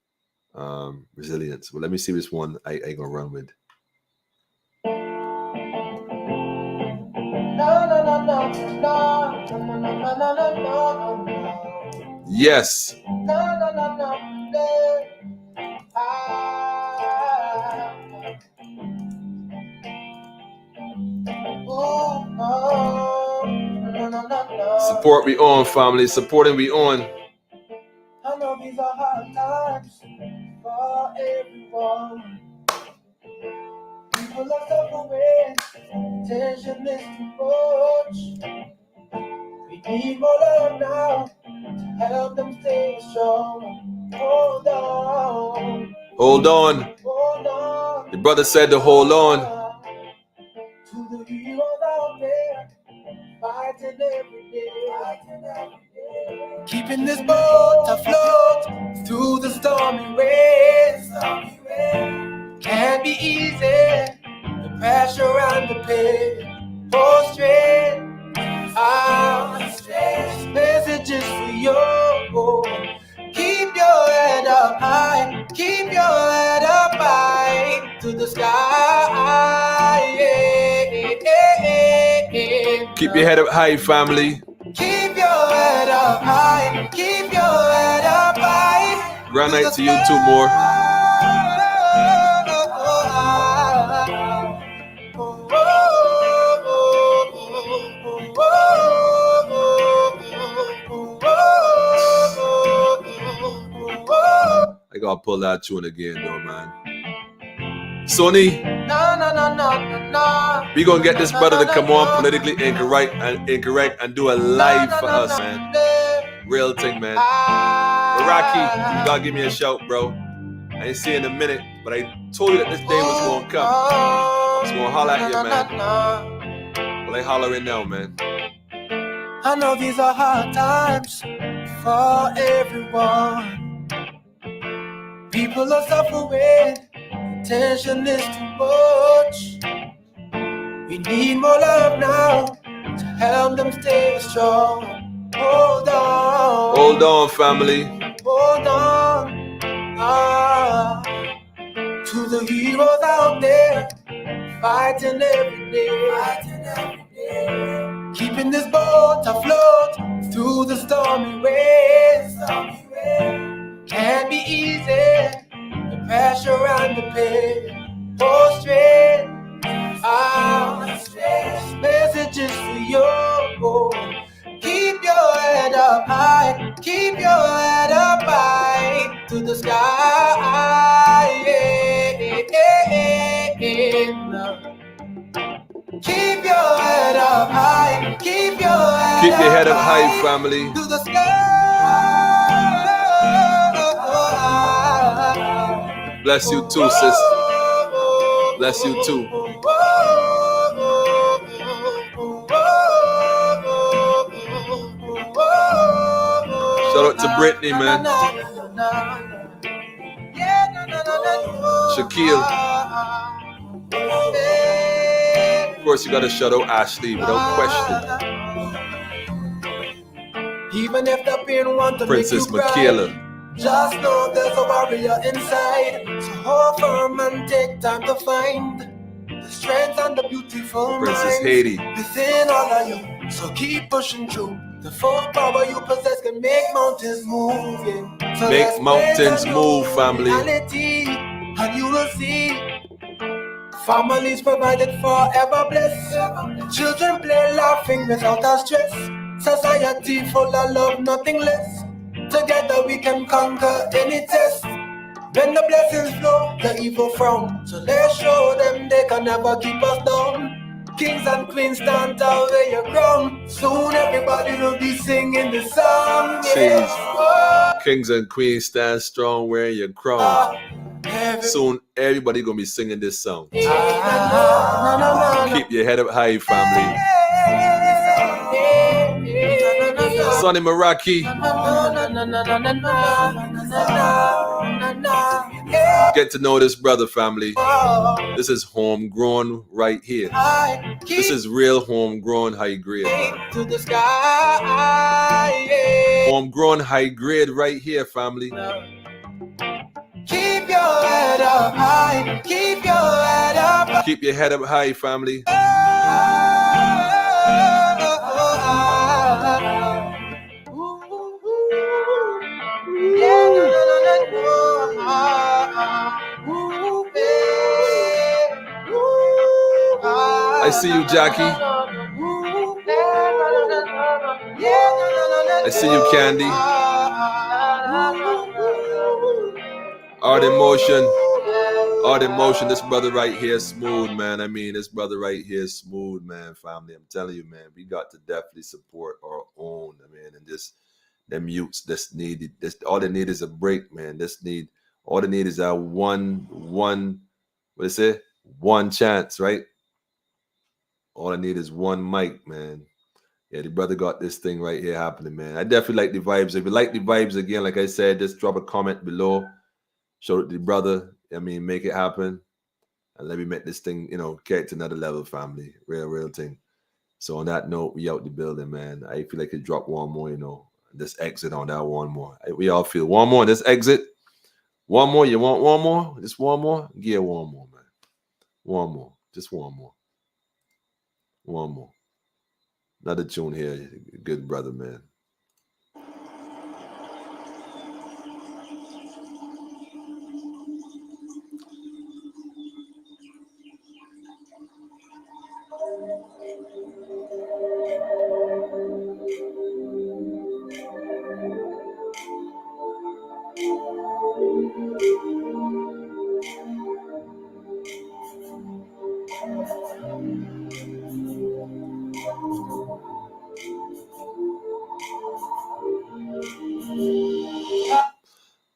Resilience. Well, let me see which one I going to run with. Yes. Support we on, family. Supporting we on. I know these are hard times for everyone. People are suffering, tension is too much. We need more love now to help them stay strong. Hold on. Hold on. Hold on. The brother said to hold on. To the heroes out there, fighting every day. Keeping this boat afloat through the stormy waves. Can't be easy, the pressure and the pain. Oh, straight, messages for you. Keep your head up high, keep your head up high to the sky. Keep your head up high, family. Keep your head up high. Keep your head up high. Grand night to you too, more. I gotta pull that tune again, though, man. Sony, we gonna get this brother to come on politically incorrect and do a live for us, man. Real thing, man. Iraqi, you gotta give me a shout, bro. I ain't see you in a minute, but I told you that this day was gonna come. I was gonna holler at you, man. Well, I hollering now, man. I know these are hard times for everyone. People are suffering. Tension is too much. We need more love now to help them stay strong. Hold on. Hold on, family. Hold on. To the heroes out there fighting every day. Keeping this boat afloat through the stormy waves. Can't be easy. The pressure and the pain. Oh, straight. Messages for you. Keep your head up high. Keep your head up high to the sky. Keep your head up high. Keep your head up high, family. To the sky. Bless you too, sis. Bless you too. Shout out to Brittany, man. Shaquille. Of course, you gotta shout out Ashley without question. Even if the pain wants to Princess make you Michaela. cry, just know there's a warrior inside. So hold firm and take time to find the strength and the beautiful Princess minds Haiti. within all of you. So keep pushing through. The full power you possess can make mountains move. Yeah. So make mountains move, family. Reality, and you will see families provided forever blessed. Children play laughing without a stress. Society full of love, nothing less. Together we can conquer any test. When the blessings flow, the evil frown. So let's show them they can never keep us down. Kings and queens stand tall where your crown. Soon everybody will be singing the song. Yeah. Oh. Kings and queens stand strong wearing your crown. Soon everybody gonna be singing this song. Keep your head up high, family. Sonny Meraki. Get to know this brother, family. This is homegrown right here. This is real homegrown high grade. Homegrown high grade right here, family. Keep your head up high. Keep your head up high. Keep your head up high, family. I see you, Jackie. I see you, Candy. Art in motion. Art in motion. This brother right here is smooth, man. I mean, this brother right here is smooth, man, family. I'm telling you, man, we got to definitely support our own, man, and just them youths. All they need is a break, man. All they need is that one, what is it? One chance, right? All I need is one mic, man. Yeah, the brother got this thing right here happening, man. I definitely like the vibes. If you like the vibes, again, like I said, just drop a comment below. Show it to the brother. I mean, make it happen. And let me make this thing, get to another level, family. Real thing. So on that note, we out the building, man. I feel like it drop one more, Just exit on that one more. We all feel one more. Just exit. One more. You want one more? Just one more? Give one more, man. One more. Just one more. One more. Another tune here. Good brother, man.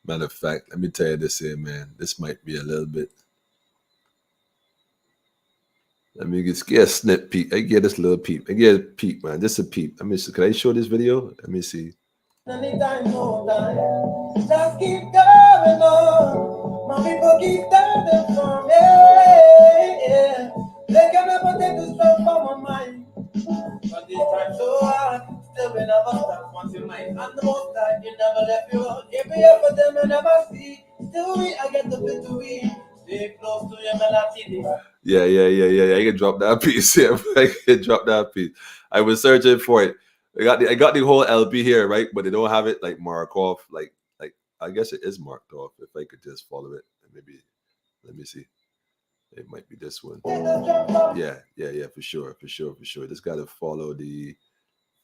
Matter of fact, let me tell you this here, man. This might be a little bit. Let me get a snip peek. I get this little peep. I get a peep, man. Just a peep. Let me see. Can I show this video? Let me see. Anytime, no time. Just keep going on. My people keep standing for me. Yeah. They can never take this stuff from my mind. But this time so hard, still we never stop. Once you mind and the most time, you never left you out. If we ever them, you never see. Still we, I get the victory. Stay close to your melody. Yeah. I can drop that piece. Yeah, I can drop that piece. I was searching for it. I got the whole LP here, right? But they don't have it like marked off. Like I guess it is marked off. If I could just follow it, maybe. Let me see. It might be this one. Yeah, for sure. Just gotta follow the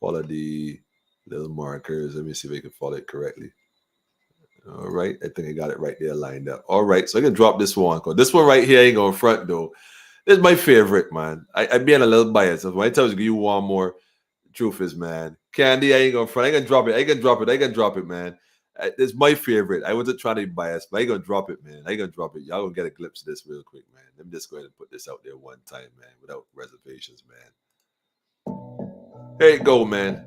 little markers. Let me see if I can follow it correctly. All right, I think I got it right there lined up. All right, so I can drop this one. This one right here ain't going front though. This is my favorite, man. I'm being a little biased. When I tell you one more, truth is, man, Candy, I ain't going front. I can drop it, man. It's my favorite. I wasn't trying to be biased, but I ain't gonna drop it, man. Y'all gonna get a glimpse of this real quick, man. Let me just go ahead and put this out there one time, man, without reservations, man. There you go, man.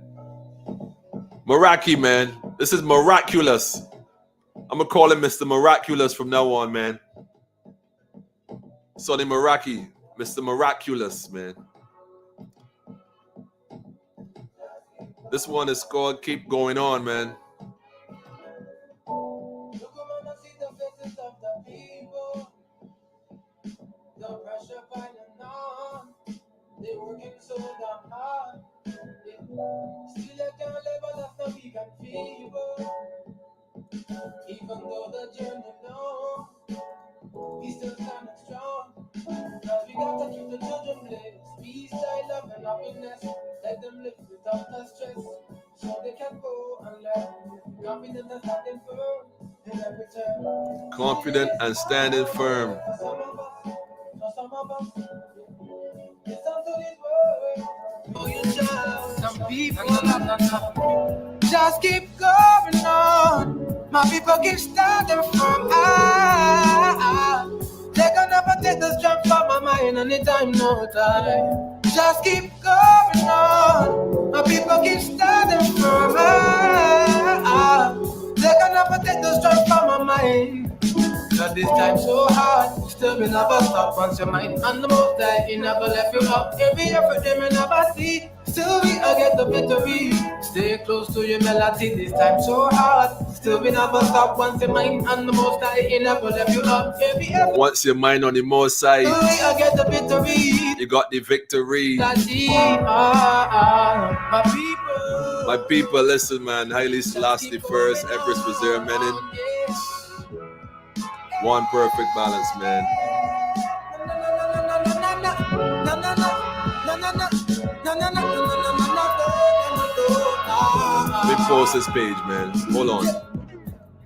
Meraki, man. This is miraculous. I'm gonna call him Mr. Miraculous from now on, man. Sonny Meraki, Mr. Miraculous, man. This one is called Keep Going On, man. The pressure piling on. They working so damn hard. Still at their level of the weak and feeble. Even though the journey long, we still standing strong. Cause we gotta keep the children blessed. Peace, joy, love, and happiness. Let them live without the stress, so they can go and learn. Confident and standing firm in every turn. Confident and standing firm. Some of us, listen to these words. Oh, you just some people just keep going on. My people keep standing firm. They can never take the strength from my mind anytime, no time. Just keep going on. My people keep standing firm. They can never take the strength from my mind. Cause this time so hard, still we never stop. Once your mind and the most die, he never left you up. Every effort they may never see, still we get the victory. Stay close to your melody. This time so hard, still we never stop. Once your mind and the most die, he never left you up. Every effort, once your mind on the most side, still we get the victory. You got the victory. My people, listen, man. Haile Selassie first, Empress Wazir Menin. One perfect balance, man. Big post this page, man. Hold on.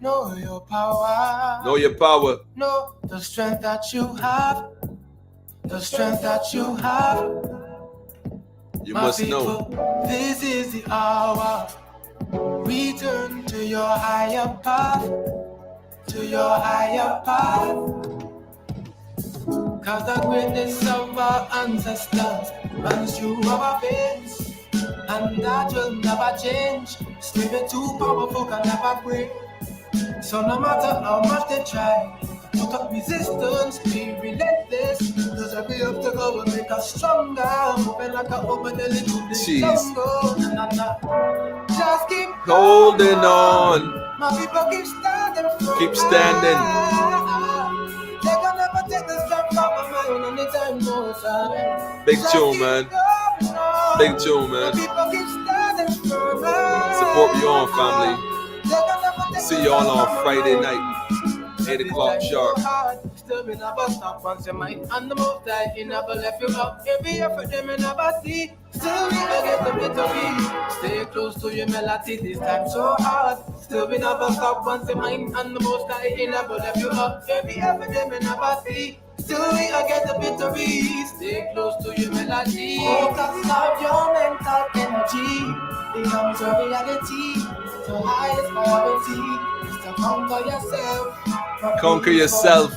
Know your power. Know your power. Know the strength that you have. The strength that you have. You must know. This is the hour. Return to your higher path. To your higher path. Cause the greatness of our ancestors runs through our veins, and that will never change. Spirit too powerful can never break. So no matter how much they try, put up resistance, be relentless. Cause every obstacle will make us stronger. Moving like a open the jungle. Just keep holding on. My people keep standing firm. Keep standing. They can never take the strength from my mind anytime, no time. Big tune, man. Big tune, man. Support your own family. See y'all on Friday night, 8 o'clock sharp. Still be never stop once your mind and the most that he never left you up. Every effort them you never see. Still we get the victory. Stay close to your melody this time so hard. Still we never stop once your mind and the most that he never left you up. Every effort them you never see. Still we get the victory. Stay close to your melody. Focus of your mental energy becomes your reality. So highest priority is to conquer yourself. Conquer yourself.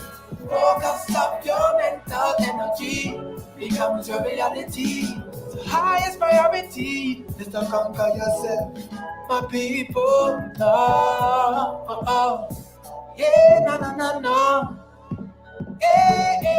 Focus of your mental energy becomes your reality. The highest priority is to conquer yourself. My people, yeah, no. Yeah.